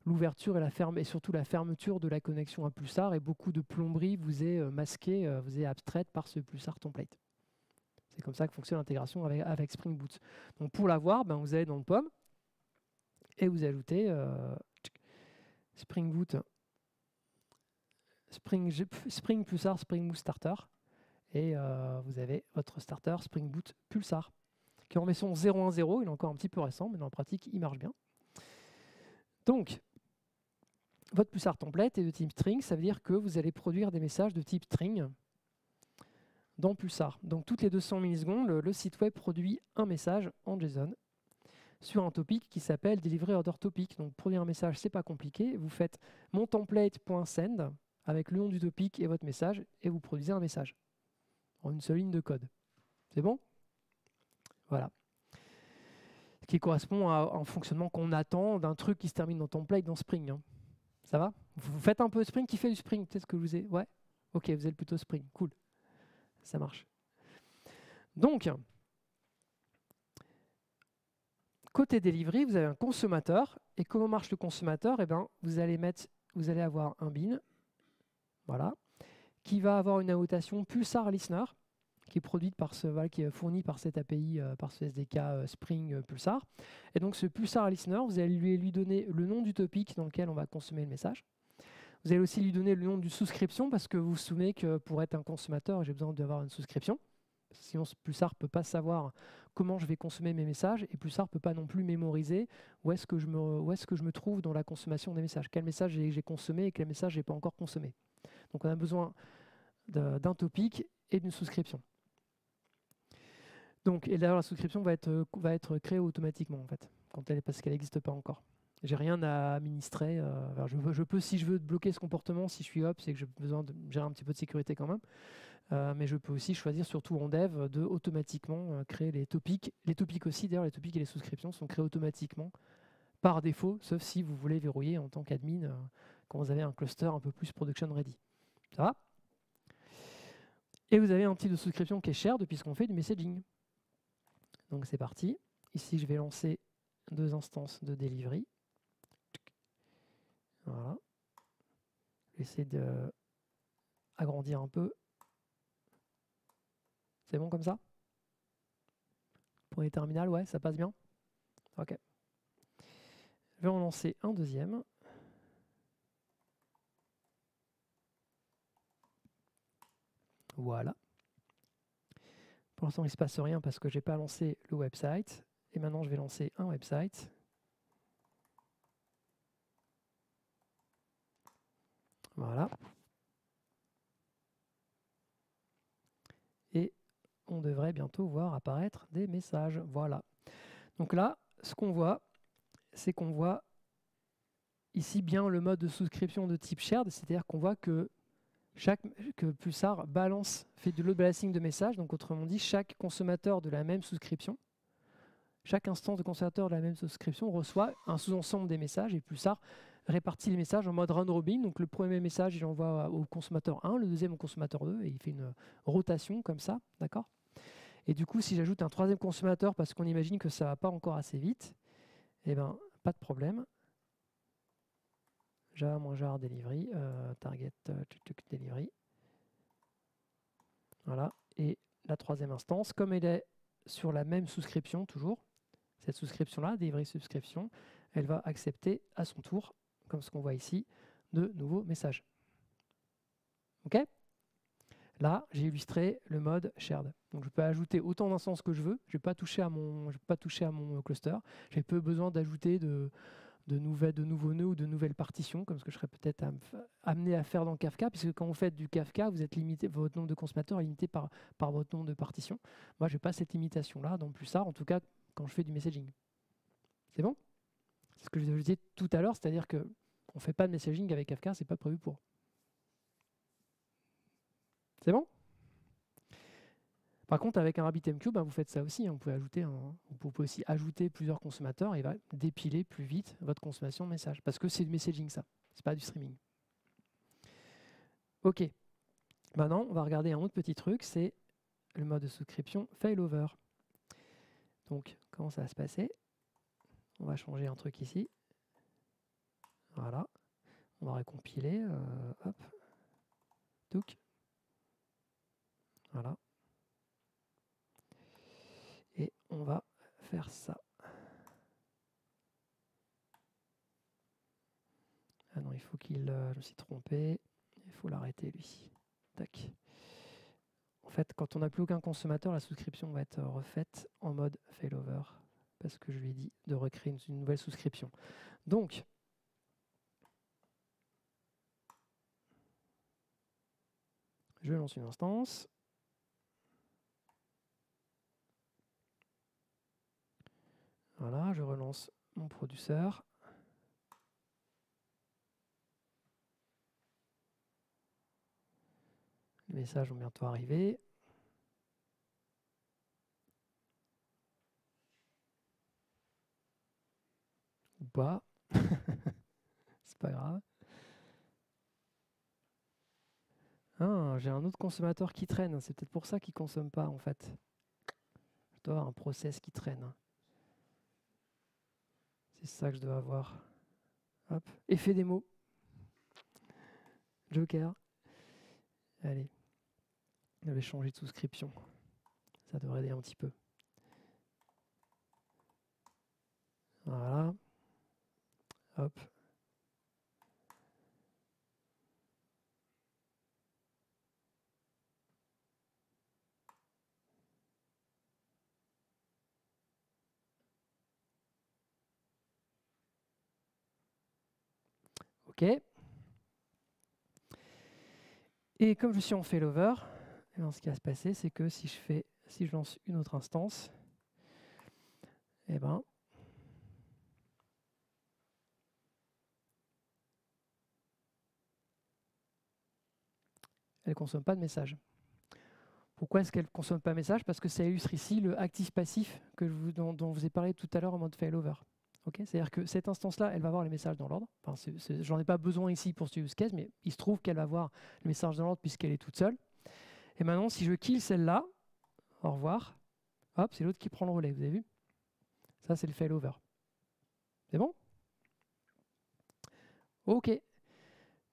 l'ouverture et surtout la fermeture de la connexion à pulsar, et beaucoup de plomberie vous est masquée, vous est abstraite par ce pulsar template. C'est comme ça que fonctionne l'intégration avec Spring Boot. Donc pour l'avoir, ben vous allez dans le POM et vous ajoutez Spring Boot, Spring Pulsar, Spring Boot Starter, et vous avez votre starter Spring Boot Pulsar qui est en version 0.1.0, il est encore un petit peu récent, mais dans la pratique, il marche bien. Donc, votre pulsar template est de type string, ça veut dire que vous allez produire des messages de type string dans pulsar. Donc toutes les 200 millisecondes, le site web produit un message en JSON sur un topic qui s'appelle delivery order topic. Donc produire un message, c'est pas compliqué. Vous faites mon template.send avec le nom du topic et votre message et vous produisez un message en une seule ligne de code. C'est bon? Voilà. Ce qui correspond à un fonctionnement qu'on attend d'un truc qui se termine en template dans Spring. Hein. Ça va? Vous faites un peu Spring, qui fait du Spring? Peut-être que vous êtes... Ouais? Ok, vous êtes plutôt Spring. Cool. Ça marche. Donc, côté delivery, vous avez un consommateur. Et comment marche le consommateur? Eh bien, vous allez avoir un bin, voilà, qui va avoir une annotation pulsar listener, qui est fournie par cette API, par ce SDK Spring Pulsar. Et donc, ce pulsar listener, vous allez lui donner le nom du topic dans lequel on va consommer le message. Vous allez aussi lui donner le nom d'une souscription, parce que vous vous souvenez que pour être un consommateur, j'ai besoin d'avoir une souscription. Sinon, Pulsar ne peut pas savoir comment je vais consommer mes messages, et Pulsar ne peut pas non plus mémoriser où est-ce que je me trouve dans la consommation des messages. Quel message j'ai consommé et quel message je n'ai pas encore consommé. Donc on a besoin d'un topic et d'une souscription. Donc, et d'ailleurs, la souscription va être créée automatiquement, en fait, parce qu'elle n'existe pas encore. J'ai rien à administrer. Je peux, si je veux, bloquer ce comportement, si je suis Ops, c'est que j'ai besoin de gérer un petit peu de sécurité quand même. Mais je peux aussi choisir, surtout en dev, de automatiquement créer les topics. Les topics aussi, d'ailleurs, les topics et les souscriptions sont créés automatiquement par défaut, sauf si vous voulez verrouiller en tant qu'admin quand vous avez un cluster un peu plus production ready. Ça va? Et vous avez un type de souscription qui est shared puisqu'on fait du messaging. Donc c'est parti. Ici, je vais lancer 2 instances de delivery. Voilà. Je vais essayer d'agrandir un peu. C'est bon comme ça? Pour les terminales, ouais, ça passe bien? Ok. Je vais en lancer un deuxième. Voilà. Pour l'instant, il ne se passe rien parce que je n'ai pas lancé le website. Et maintenant, je vais lancer un website. Voilà. Et on devrait bientôt voir apparaître des messages. Voilà. Donc là, ce qu'on voit, c'est qu'on voit ici bien le mode de souscription de type shared, c'est-à-dire qu'on voit que Pulsar balance, fait de load balancing de messages, donc autrement dit, chaque consommateur de la même souscription, chaque instance de consommateur de la même souscription reçoit un sous-ensemble des messages et Pulsar répartit les messages en mode round robin. Donc le premier message, il envoie au consommateur 1, le deuxième au consommateur 2 et il fait une rotation comme ça, d'accord? Et du coup, si j'ajoute un troisième consommateur parce qu'on imagine que ça ne va pas encore assez vite, eh ben, pas de problème. jar delivery, target delivery. Voilà. Et la troisième instance, comme elle est sur la même souscription toujours, cette souscription-là, delivery subscription, elle va accepter à son tour, comme ce qu'on voit ici, de nouveaux messages. OK? Là, j'ai illustré le mode shared. Donc je peux ajouter autant d'instances que je veux. Je ne vais pas toucher à mon cluster. J'ai peu besoin d'ajouter de nouveaux nœuds ou de nouvelles partitions, comme ce que je serais peut-être amené à faire dans Kafka, puisque quand vous faites du Kafka, vous êtes limité, votre nombre de consommateurs est limité par votre nombre de partitions. Moi, je n'ai pas cette limitation-là dans Pulsar, en tout cas quand je fais du messaging. C'est bon? C'est ce que je disais tout à l'heure, c'est-à-dire qu'on ne fait pas de messaging avec Kafka, c'est pas prévu pour. C'est bon? Par contre, avec un RabbitMQ, vous faites ça aussi. Vous pouvez aussi ajouter plusieurs consommateurs et il va dépiler plus vite votre consommation de messages. Parce que c'est du messaging, ça. C'est pas du streaming. OK. Maintenant, on va regarder un autre petit truc, c'est le mode de souscription failover. Donc, comment ça va se passer? On va changer un truc ici. Voilà. On va récompiler. Hop. Touc. Voilà. Et on va faire ça. Ah non, il faut qu'il... je me suis trompé. Il faut l'arrêter, lui. Tac. En fait, quand on n'a plus aucun consommateur, la souscription va être refaite en mode failover. Parce que je lui ai dit de recréer une nouvelle souscription. Donc, je lance une instance. Voilà, je relance mon producteur. Les messages vont bientôt arriver. Ou pas. C'est pas grave. Ah, j'ai un autre consommateur qui traîne. C'est peut-être pour ça qu'il ne consomme pas, en fait. Je dois avoir un process qui traîne. C'est ça que je dois avoir. Hop. Effet démo. Joker. Allez. Je vais changer de souscription. Ça devrait aider un petit peu. Voilà. Hop. OK. Et comme je suis en failover, ce qui va se passer, c'est que si je lance une autre instance, eh ben, elle ne consomme pas de message. Pourquoi est-ce qu'elle ne consomme pas de message? Parce que ça illustre ici le actif-passif dont je vous ai parlé tout à l'heure en mode failover. Okay, c'est-à-dire que cette instance-là, elle va avoir les messages dans l'ordre. Enfin, j'en ai pas besoin ici pour ce use case, mais il se trouve qu'elle va avoir les messages dans l'ordre puisqu'elle est toute seule. Et maintenant, si je kill celle-là, au revoir, hop, c'est l'autre qui prend le relais, vous avez vu? Ça, c'est le failover. C'est bon? OK.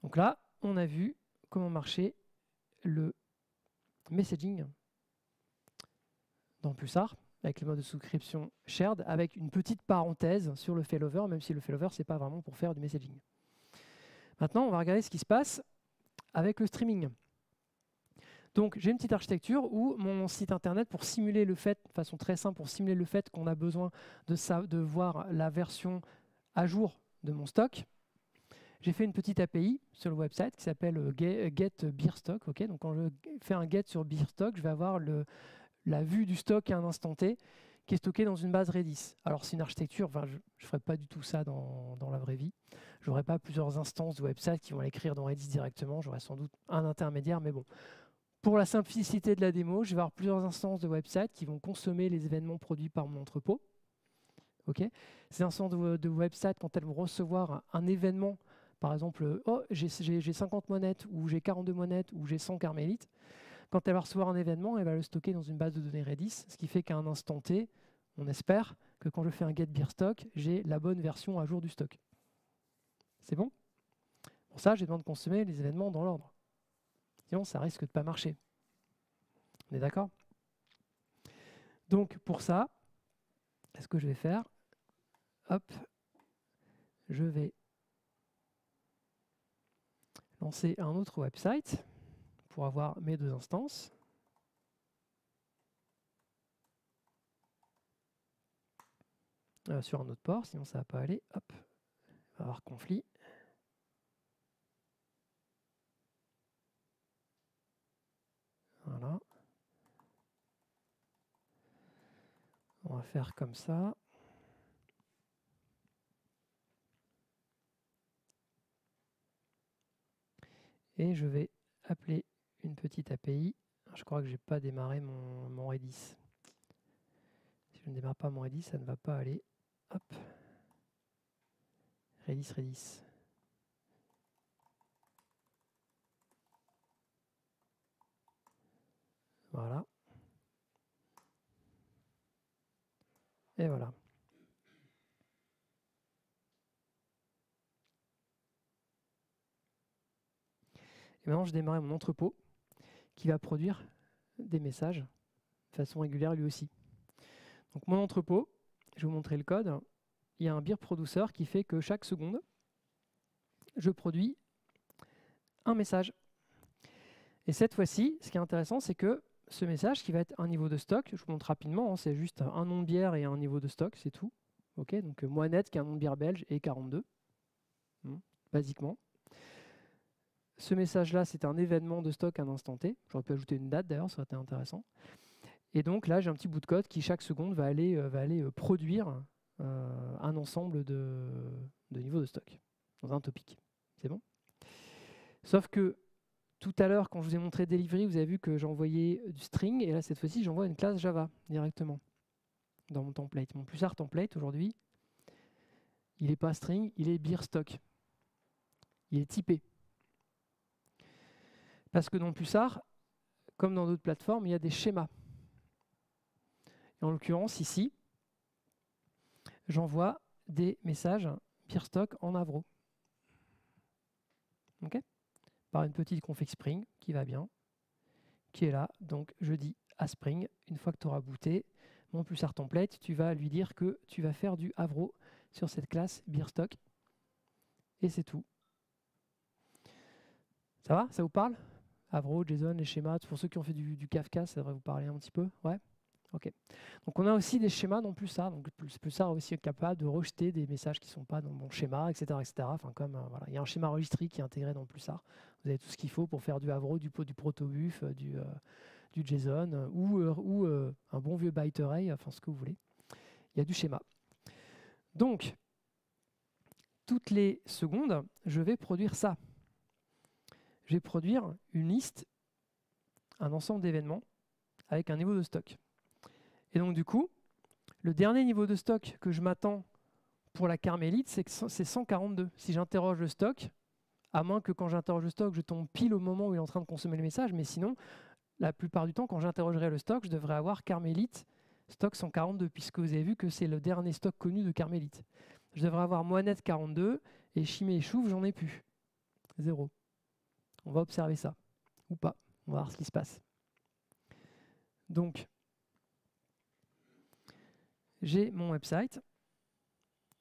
Donc là, on a vu comment marchait le messaging dans Pulsar, avec le mode de souscription shared, avec une petite parenthèse sur le failover, même si le failover, ce n'est pas vraiment pour faire du messaging. Maintenant, on va regarder ce qui se passe avec le streaming. Donc, j'ai une petite architecture où mon site internet, pour simuler le fait, de façon très simple, pour simuler le fait qu'on a besoin de voir la version à jour de mon stock, j'ai fait une petite API sur le website qui s'appelle get beer stock. Okay, donc, quand je fais un get sur beer stock, je vais avoir la vue du stock à un instant T qui est stocké dans une base Redis. Alors c'est une architecture, enfin, je ne ferai pas du tout ça dans la vraie vie. Je n'aurai pas plusieurs instances de website qui vont l'écrire dans Redis directement, j'aurai sans doute un intermédiaire, mais bon. Pour la simplicité de la démo, je vais avoir plusieurs instances de website qui vont consommer les événements produits par mon entrepôt. Okay. Ces instances de website, quand elles vont recevoir un événement, par exemple, oh, j'ai 50 monettes, ou j'ai 42 monettes, ou j'ai 100 carmélites, quand elle va recevoir un événement, elle va le stocker dans une base de données Redis, ce qui fait qu'à un instant T, on espère que quand je fais un get beer stock, j'ai la bonne version à jour du stock. C'est bon? Pour ça, j'ai besoin de consommer les événements dans l'ordre. Sinon, ça risque de ne pas marcher. On est d'accord? Donc, pour ça, ce que je vais faire, hop, je vais lancer un autre website pour avoir mes deux instances. Sur un autre port, sinon ça ne va pas aller. Hop, on va avoir conflit. Voilà. On va faire comme ça. Et je vais appeler une petite API. Je crois que je n'ai pas démarré mon Redis. Si je ne démarre pas mon Redis, ça ne va pas aller. Hop. Redis. Voilà. Et voilà. Et maintenant, je démarre mon entrepôt qui va produire des messages de façon régulière lui aussi. Donc mon entrepôt, je vais vous montrer le code. Il y a un beer producer qui fait que chaque seconde, je produis un message. Et cette fois-ci, ce qui est intéressant, c'est que ce message qui va être un niveau de stock, je vous montre rapidement, hein, c'est juste un nom de bière et un niveau de stock, c'est tout. Okay, donc Moinette qui est un nom de bière belge et 42, basiquement. Ce message-là, c'est un événement de stock à un instant T. J'aurais pu ajouter une date d'ailleurs, ça aurait été intéressant. Et donc là, j'ai un petit bout de code qui, chaque seconde, va aller produire un ensemble de niveaux de stock dans un topic. C'est bon? Sauf que tout à l'heure, quand je vous ai montré delivery, vous avez vu que j'envoyais du string. Et là, cette fois-ci, j'envoie une classe Java directement dans mon template. Mon plusart template, aujourd'hui, il n'est pas string, il est beer stock. Il est typé. Parce que dans plusart, comme dans d'autres plateformes, il y a des schémas. Et en l'occurrence, ici, j'envoie des messages beer stock en Avro. Okay, par une petite config Spring qui va bien, qui est là. Donc, je dis à Spring, une fois que tu auras booté mon plusart template, tu vas lui dire que tu vas faire du Avro sur cette classe beer stock. Et c'est tout. Ça va? Ça vous parle? Avro, JSON, les schémas, pour ceux qui ont fait du Kafka, ça devrait vous parler un petit peu. Ouais. Ok. Donc on a aussi des schémas dans plusart. Donc plusart est aussi capable de rejeter des messages qui ne sont pas dans mon schéma, etc., etc. Enfin, comme voilà, il y a un schéma registry qui est intégré dans plusart. Vous avez tout ce qu'il faut pour faire du Avro, du protobuf, du JSON ou un bon vieux byte array, enfin ce que vous voulez. Il y a du schéma. Donc toutes les secondes, je vais produire ça. Je vais produire une liste, un ensemble d'événements avec un niveau de stock. Et donc du coup, le dernier niveau de stock que je m'attends pour la carmélite, c'est 142. Si j'interroge le stock, à moins que quand j'interroge le stock, je tombe pile au moment où il est en train de consommer le message, mais sinon, la plupart du temps, quand j'interrogerai le stock, je devrais avoir carmélite stock 142, puisque vous avez vu que c'est le dernier stock connu de carmélite. Je devrais avoir Moinette 42 et Chimé et Chouf, j'en ai plus. 0. On va observer ça. Ou pas. On va voir ce qui se passe. Donc, j'ai mon website.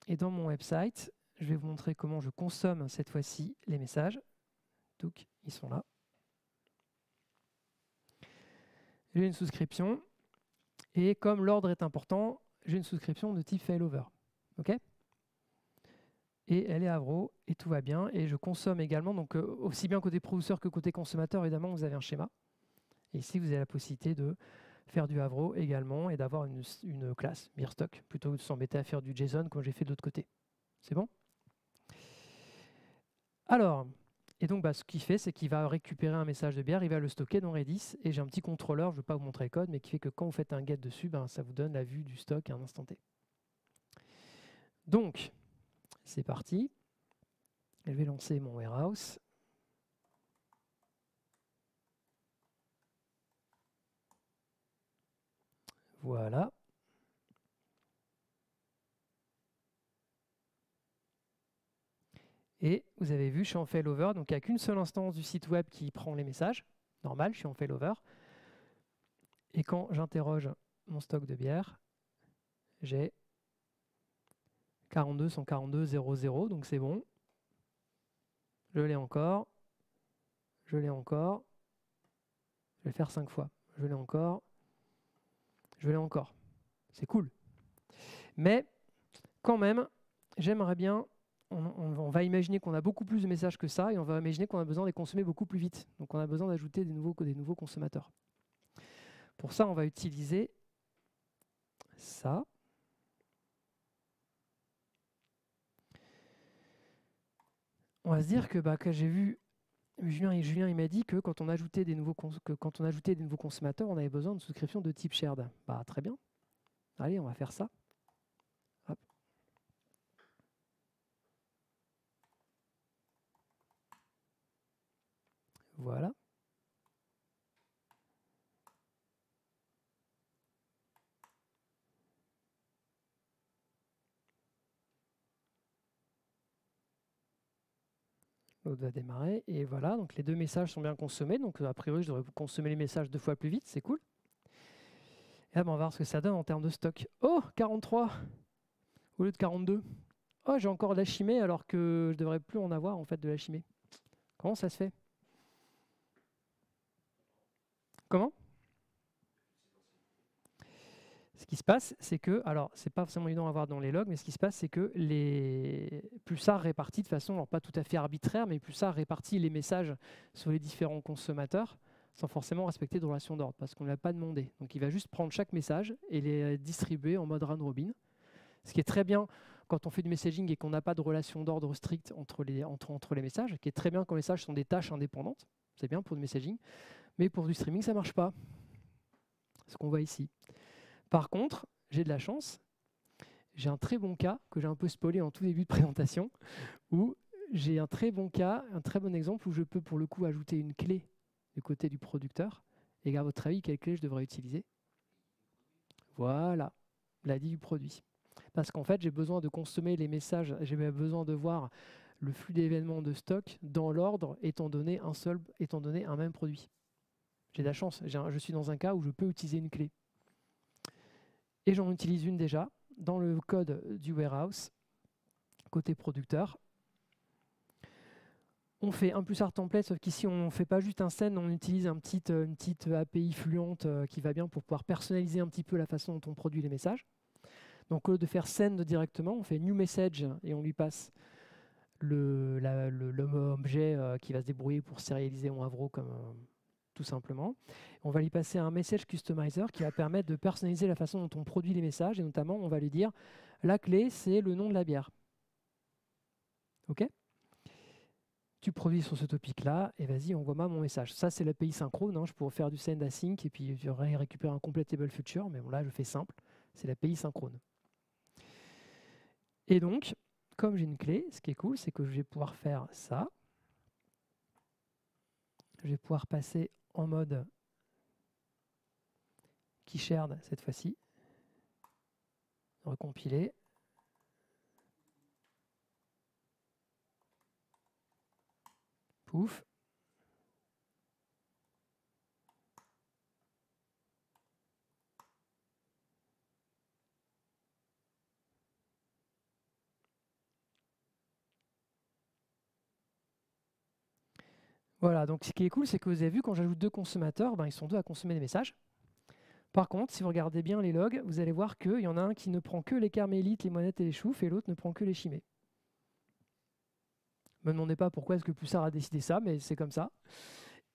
Et dans mon website, je vais vous montrer comment je consomme cette fois-ci les messages. Donc, ils sont là. J'ai une souscription. Et comme l'ordre est important, j'ai une souscription de type failover. OK ? Et elle est Avro, et tout va bien. Et je consomme également, donc aussi bien côté producteur que côté consommateur, évidemment, vous avez un schéma. Et ici, vous avez la possibilité de faire du Avro également et d'avoir une classe beerstock plutôt que de s'embêter à faire du JSON comme j'ai fait de l'autre côté. C'est bon? Alors, et donc ce qu'il fait, c'est qu'il va récupérer un message de bière, il va le stocker dans Redis, et j'ai un petit contrôleur, je ne vais pas vous montrer le code, mais qui fait que quand vous faites un get dessus, ça vous donne la vue du stock à un instant T. Donc, c'est parti. Je vais lancer mon warehouse. Voilà. Et vous avez vu, je suis en failover, donc il n'y a qu'une seule instance du site web qui prend les messages. Normal, je suis en failover. Et quand j'interroge mon stock de bière, j'ai 42 142 00, donc c'est bon. Je l'ai encore. Je l'ai encore. Je vais le faire 5 fois. Je l'ai encore. Je l'ai encore. C'est cool. Mais quand même, j'aimerais bien, on va imaginer qu'on a beaucoup plus de messages que ça, et on va imaginer qu'on a besoin de les consommer beaucoup plus vite. Donc on a besoin d'ajouter des nouveaux consommateurs. Pour ça, on va utiliser ça. On va se dire que j'ai vu, Julien il m'a dit que quand on ajoutait des nouveaux consommateurs, on avait besoin de souscription de type shared. Très bien. Allez, on va faire ça. Hop. Voilà. L'autre va démarrer. Et voilà, donc les deux messages sont bien consommés. Donc a priori, je devrais consommer les messages 2 fois plus vite. C'est cool. Et là, on va voir ce que ça donne en termes de stock. Oh, 43 au lieu de 42. Oh, j'ai encore de la chimée alors que je devrais plus en avoir en fait de la chimée. Comment ça se fait? Comment? Ce qui se passe, c'est que, alors c'est pas forcément évident à voir dans les logs, mais ce qui se passe, c'est que les Pulsar répartit de façon, alors pas tout à fait arbitraire, mais Pulsar répartit les messages sur les différents consommateurs sans forcément respecter de relation d'ordre, parce qu'on ne l'a pas demandé. Donc il va juste prendre chaque message et les distribuer en mode round robin. Ce qui est très bien quand on fait du messaging et qu'on n'a pas de relation d'ordre stricte entre les messages, qui est très bien quand les messages sont des tâches indépendantes. C'est bien pour du messaging, mais pour du streaming, ça ne marche pas. Ce qu'on voit ici. Par contre, j'ai de la chance. J'ai un très bon cas que j'ai un peu spoilé en tout début de présentation, où j'ai un très bon cas, un très bon exemple où je peux pour le coup ajouter une clé du côté du producteur. Et à votre avis, quelle clé je devrais utiliser? Voilà, l'ID du produit. Parce qu'en fait, j'ai besoin de consommer les messages, j'ai besoin de voir le flux d'événements de stock dans l'ordre étant donné un même produit. J'ai de la chance, je suis dans un cas où je peux utiliser une clé. Et j'en utilise une déjà dans le code du warehouse, côté producteur. On fait un +r template, sauf qu'ici on ne fait pas juste un send, on utilise une petite API fluente qui va bien pour pouvoir personnaliser un petit peu la façon dont on produit les messages. Donc au lieu de faire send directement, on fait new message et on lui passe l'objet qui va se débrouiller pour sérialiser en Avro comme tout simplement. On va lui passer un message customizer qui va permettre de personnaliser la façon dont on produit les messages et notamment on va lui dire la clé c'est le nom de la bière. Ok? Tu produis sur ce topic là et vas-y envoie-moi mon message. Ça c'est l'API synchrone, hein. Je pourrais faire du send async et puis je récupérer un completable future, mais bon là je fais simple, c'est l'API synchrone. Et donc, comme j'ai une clé, ce qui est cool, c'est que je vais pouvoir faire ça. Je vais pouvoir passer en mode key shared cette fois-ci. Recompiler. Pouf. Voilà, donc ce qui est cool, c'est que vous avez vu, quand j'ajoute 2 consommateurs, ils sont 2 à consommer des messages. Par contre, si vous regardez bien les logs, vous allez voir qu'il y en a un qui ne prend que les carmélites, les monettes et les choufs, et l'autre ne prend que les chimées. Ne me demandez pas pourquoi est-ce que Pulsar a décidé ça, mais c'est comme ça.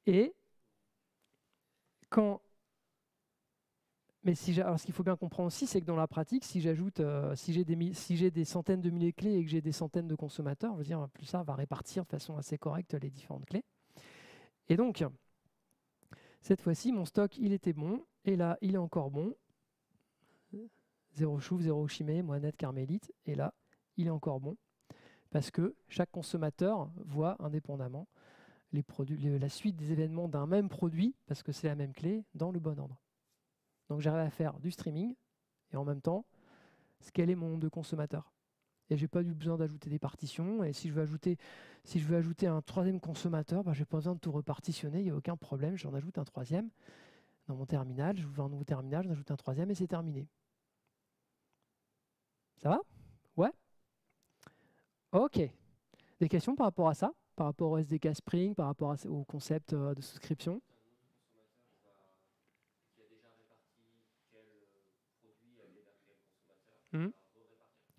Et quand Mais alors, ce qu'il faut bien comprendre aussi, c'est que dans la pratique, si j'ai des centaines de milliers de clés et que j'ai des centaines de consommateurs, je veux dire, Pulsar va répartir de façon assez correcte les différentes clés. Et donc, cette fois-ci, mon stock, il était bon. Et là, il est encore bon. 0 chouf, 0 chimé, moinette, carmélite. Et là, il est encore bon. Parce que chaque consommateur voit indépendamment la suite des événements d'un même produit, parce que c'est la même clé, dans le bon ordre. Donc j'arrive à faire du streaming et en même temps scaler mon nombre de consommateurs. Et j'ai pas eu besoin d'ajouter des partitions. Et si je veux ajouter un troisième consommateur, je n'ai pas besoin de tout repartitionner, il n'y a aucun problème, j'en ajoute un troisième. Dans mon terminal, j'ouvre un nouveau terminal, j'en ajoute un troisième et c'est terminé. Ça va? Ouais? Ok. Des questions par rapport à ça? Par rapport au SDK Spring, par rapport au concept de souscription?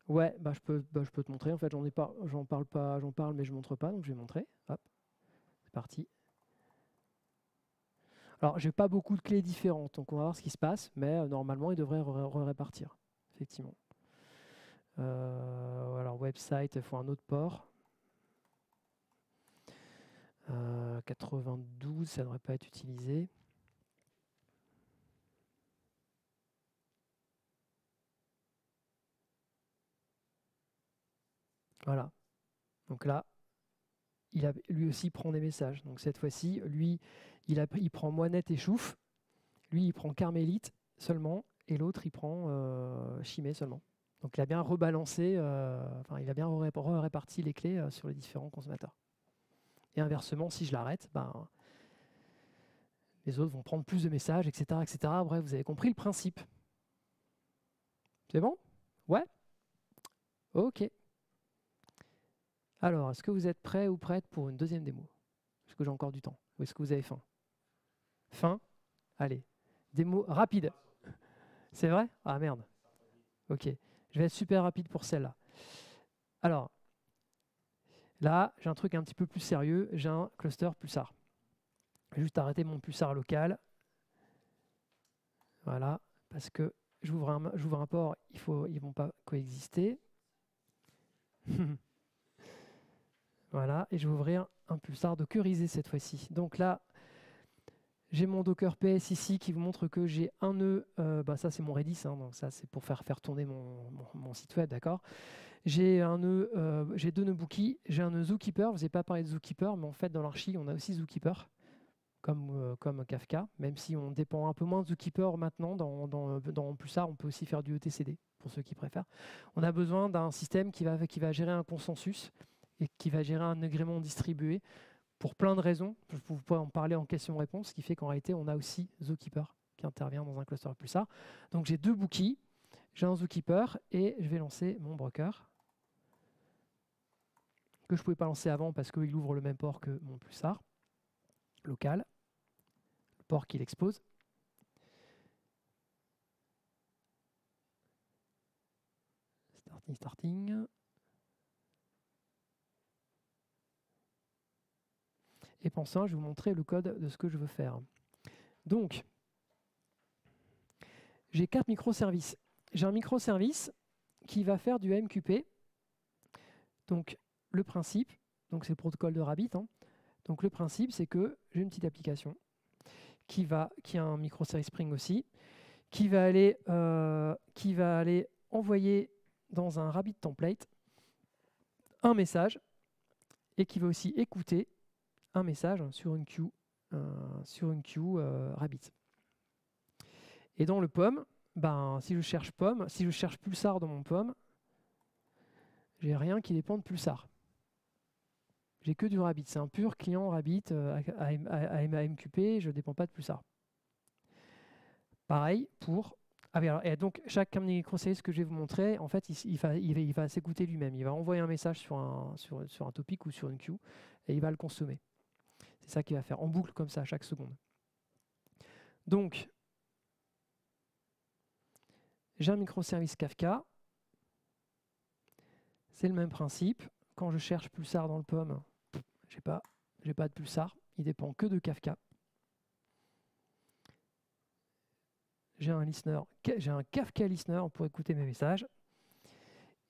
Ouais, je peux te montrer. En fait, j'en parle, mais je montre pas, donc je vais montrer. Hop, c'est parti. Alors, j'ai pas beaucoup de clés différentes, donc on va voir ce qui se passe, mais normalement, il devrait répartir, effectivement. Alors, website, il faut un autre port. 92, ça ne devrait pas être utilisé. Voilà. Donc là, lui aussi prend des messages. Donc cette fois-ci, lui, il prend moinette et chouf. Lui, il prend carmélite seulement. Et l'autre, il prend chimé seulement. Donc il a bien rebalancé, il a bien réparti les clés sur les différents consommateurs. Et inversement, si je l'arrête, les autres vont prendre plus de messages, etc., etc. Bref, vous avez compris le principe. C'est bon? Ouais? Ok. Alors, est-ce que vous êtes prêts ou prêtes pour une deuxième démo? Est-ce que j'ai encore du temps? Ou est-ce que vous avez faim? Faim? Allez. Démo rapide. C'est vrai? Ah merde. Ok. Je vais être super rapide pour celle-là. Alors, là, j'ai un truc un petit peu plus sérieux. J'ai un cluster pulsar. Je vais juste arrêter mon pulsar local. Voilà. Parce que j'ouvre un port, ils ne vont pas coexister. Voilà. Et je vais ouvrir un pulsar dockerisé cette fois-ci. Donc là, j'ai mon Docker PS ici qui vous montre que j'ai un nœud, ça c'est mon Redis, hein, donc ça c'est pour faire tourner mon site web, d'accord. J'ai un nœud, j'ai deux nœuds Bookie, j'ai un nœud Zookeeper, je vous ai pas parlé de Zookeeper, mais en fait dans l'archi on a aussi Zookeeper, comme Kafka, même si on dépend un peu moins de Zookeeper maintenant, dans Pulsar on peut aussi faire du etcd, pour ceux qui préfèrent. On a besoin d'un système qui va gérer un consensus et qui va gérer un agrément distribué, pour plein de raisons. Vous pouvez en parler en question-réponse, ce qui fait qu'en réalité, on a aussi Zookeeper qui intervient dans un cluster Pulsar. Donc j'ai deux Bookies, j'ai un Zookeeper et je vais lancer mon broker que je ne pouvais pas lancer avant parce qu'il ouvre le même port que mon Pulsar local, le port qu'il expose. Starting. Et pour ça, je vais vous montrer le code de ce que je veux faire. Donc, j'ai 4 microservices. J'ai un microservice qui va faire du AMQP. Donc, le principe, c'est le protocole de Rabbit. Hein. Donc, le principe, c'est que j'ai une petite application qui a un microservice Spring aussi, qui va aller envoyer dans un Rabbit template un message et qui va aussi écouter un message sur une queue, Rabbit. Et dans le POM, si je cherche Pulsar dans mon POM, j'ai rien qui dépend de Pulsar. J'ai que du Rabbit. C'est un pur client Rabbit AMQP, je ne dépends pas de Pulsar. Pareil pour... et donc, chaque microservice que je vais vous montrer, en fait, il va s'écouter lui-même. Il va envoyer un message sur un topic ou sur une queue et il va le consommer. C'est ça qu'il va faire en boucle comme ça, chaque seconde. Donc, j'ai un microservice Kafka. C'est le même principe. Quand je cherche Pulsar dans le POM, j'ai pas de Pulsar. Il dépend que de Kafka. j'ai un Kafka listener pour écouter mes messages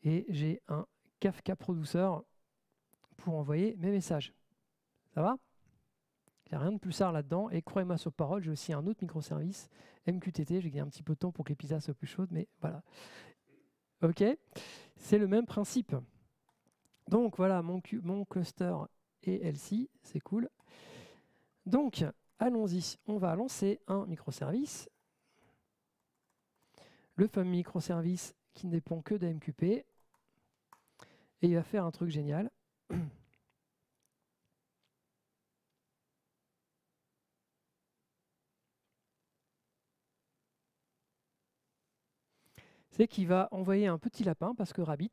et j'ai un Kafka producer pour envoyer mes messages. Ça va? Il n'y a rien de plus rare là-dedans. Et croyez-moi sur parole, j'ai aussi un autre microservice, MQTT. J'ai gagné un petit peu de temps pour que les pizzas soient plus chaudes, mais voilà. OK? C'est le même principe. Donc voilà, mon cluster est LC, c'est cool. Donc, allons-y. On va lancer un microservice. Le fameux microservice qui ne dépend que de MQP. Et il va faire un truc génial. C'est qu'il va envoyer un petit lapin, parce que Rabbit,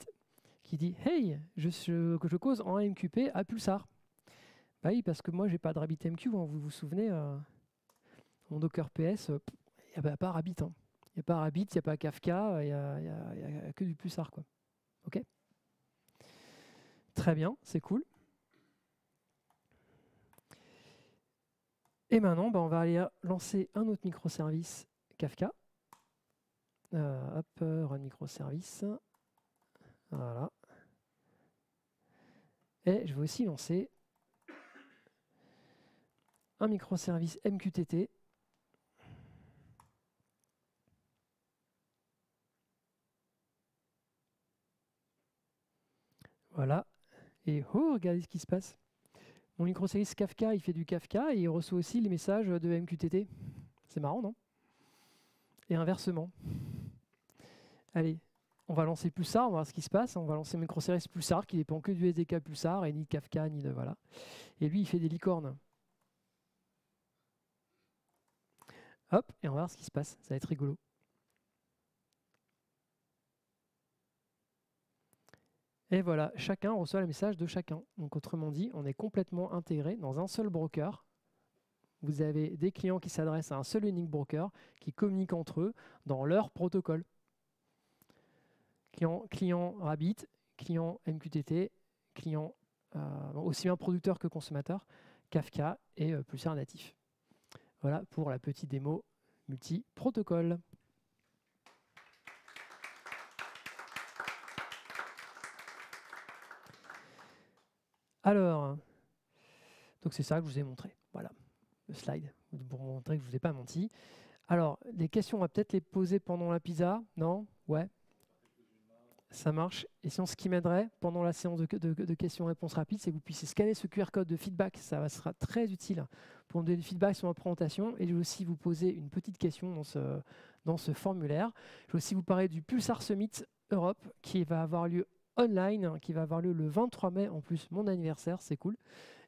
qui dit « Hey, que je cause en AMQP à Pulsar ». Bah oui, parce que moi, j'ai pas de RabbitMQ, hein, vous vous souvenez, mon Docker PS, il n'y a pas Rabbit. Hein. Il n'y a pas Rabbit, il n'y a pas Kafka, il n'y a que du Pulsar, quoi. OK? Très bien, c'est cool. Et maintenant, bah, on va aller lancer un autre microservice Kafka. Hop, run microservice. Voilà. Et je vais aussi lancer un microservice MQTT. Voilà. Et oh, regardez ce qui se passe. Mon microservice Kafka, il fait du Kafka et il reçoit aussi les messages de MQTT. C'est marrant, non? Et inversement. Allez, on va lancer Pulsar, on va voir ce qui se passe. On va lancer un microservice Pulsar qui dépend que du SDK Pulsar et ni de Kafka, ni de... Voilà. Et lui, il fait des licornes. Hop, et on va voir ce qui se passe. Ça va être rigolo. Et voilà, chacun reçoit le message de chacun. Donc autrement dit, on est complètement intégré dans un seul broker. Vous avez des clients qui s'adressent à un seul unique broker qui communiquent entre eux dans leur protocole. Client Rabbit, client MQTT, client aussi bien producteur que consommateur, Kafka et Pulsar natif. Voilà pour la petite démo multi-protocole. Alors, donc c'est ça que je vous ai montré. Voilà, le slide, pour montrer que je ne vous ai pas menti. Alors, les questions, on va peut-être les poser pendant la pizza, non? Ouais. Ça marche. Et sinon, ce qui m'aiderait pendant la séance de questions-réponses rapides, c'est que vous puissiez scanner ce QR code de feedback. Ça sera très utile pour me donner du feedback sur ma présentation. Et je vais aussi vous poser une petite question dans ce formulaire. Je vais aussi vous parler du Pulsar Summit Europe qui va avoir lieu online, qui va avoir lieu le 23 mai, en plus mon anniversaire, c'est cool,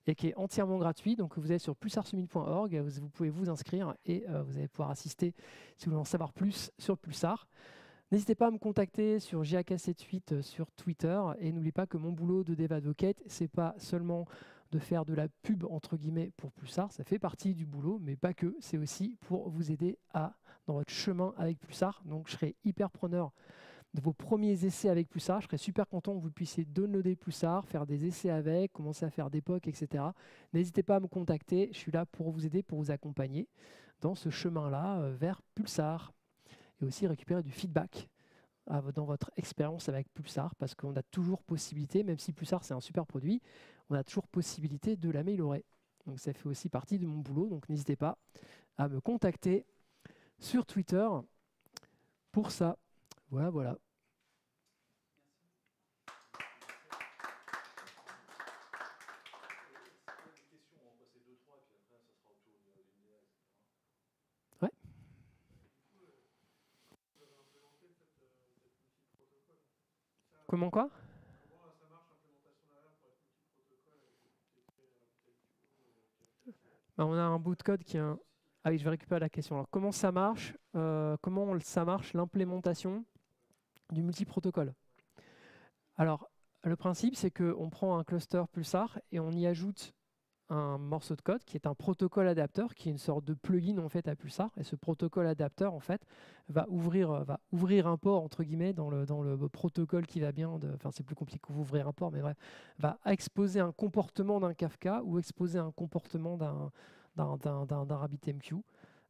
et qui est entièrement gratuit. Donc vous allez sur pulsarsummit.org, vous pouvez vous inscrire et vous allez pouvoir assister si vous voulez en savoir plus sur Pulsar. N'hésitez pas à me contacter sur JAK78 sur Twitter et n'oubliez pas que mon boulot de Dev Advocate, c'est pas seulement de faire de la pub entre guillemets pour Pulsar, ça fait partie du boulot, mais pas que, c'est aussi pour vous aider dans votre chemin avec Pulsar. Donc je serai hyper preneur de vos premiers essais avec Pulsar. Je serais super content que vous puissiez downloader Pulsar, faire des essais avec, commencer à faire des POC, etc. N'hésitez pas à me contacter, je suis là pour vous aider, pour vous accompagner dans ce chemin-là vers Pulsar. Et aussi récupérer du feedback dans votre expérience avec Pulsar, parce qu'on a toujours possibilité, même si Pulsar c'est un super produit, on a toujours possibilité de l'améliorer. Donc ça fait aussi partie de mon boulot, donc n'hésitez pas à me contacter sur Twitter pour ça. Voilà, voilà. Ouais. Comment quoi? Ben, on a un bout de code qui est un... Ah oui, je vais récupérer la question. Alors, comment ça marche ça marche l'implémentation du multiprotocole? Alors, le principe, c'est qu'on prend un cluster Pulsar et on y ajoute un morceau de code qui est un protocole adapteur, qui est une sorte de plugin en fait à Pulsar. Et ce protocole adapteur, en fait, va ouvrir un port, entre guillemets, dans le protocole qui va bien. Enfin, c'est plus compliqué qu'ouvrir un port, mais bref, va exposer un comportement d'un Kafka ou exposer un comportement d'un RabbitMQ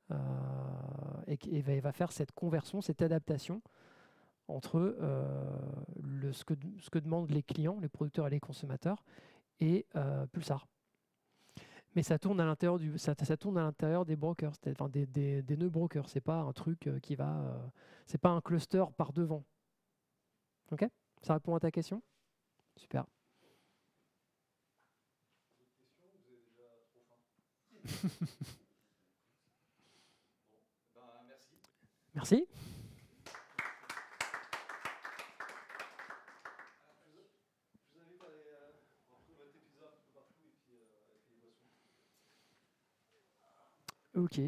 et va faire cette conversion, cette adaptation entre ce que demandent les clients, les producteurs et les consommateurs, et Pulsar. Mais ça tourne à l'intérieur ça tourne à l'intérieur des brokers, enfin des nœuds brokers. C'est pas un truc qui va, c'est pas un cluster par devant. Ok? Ça répond à ta question? Super. Merci. Ok.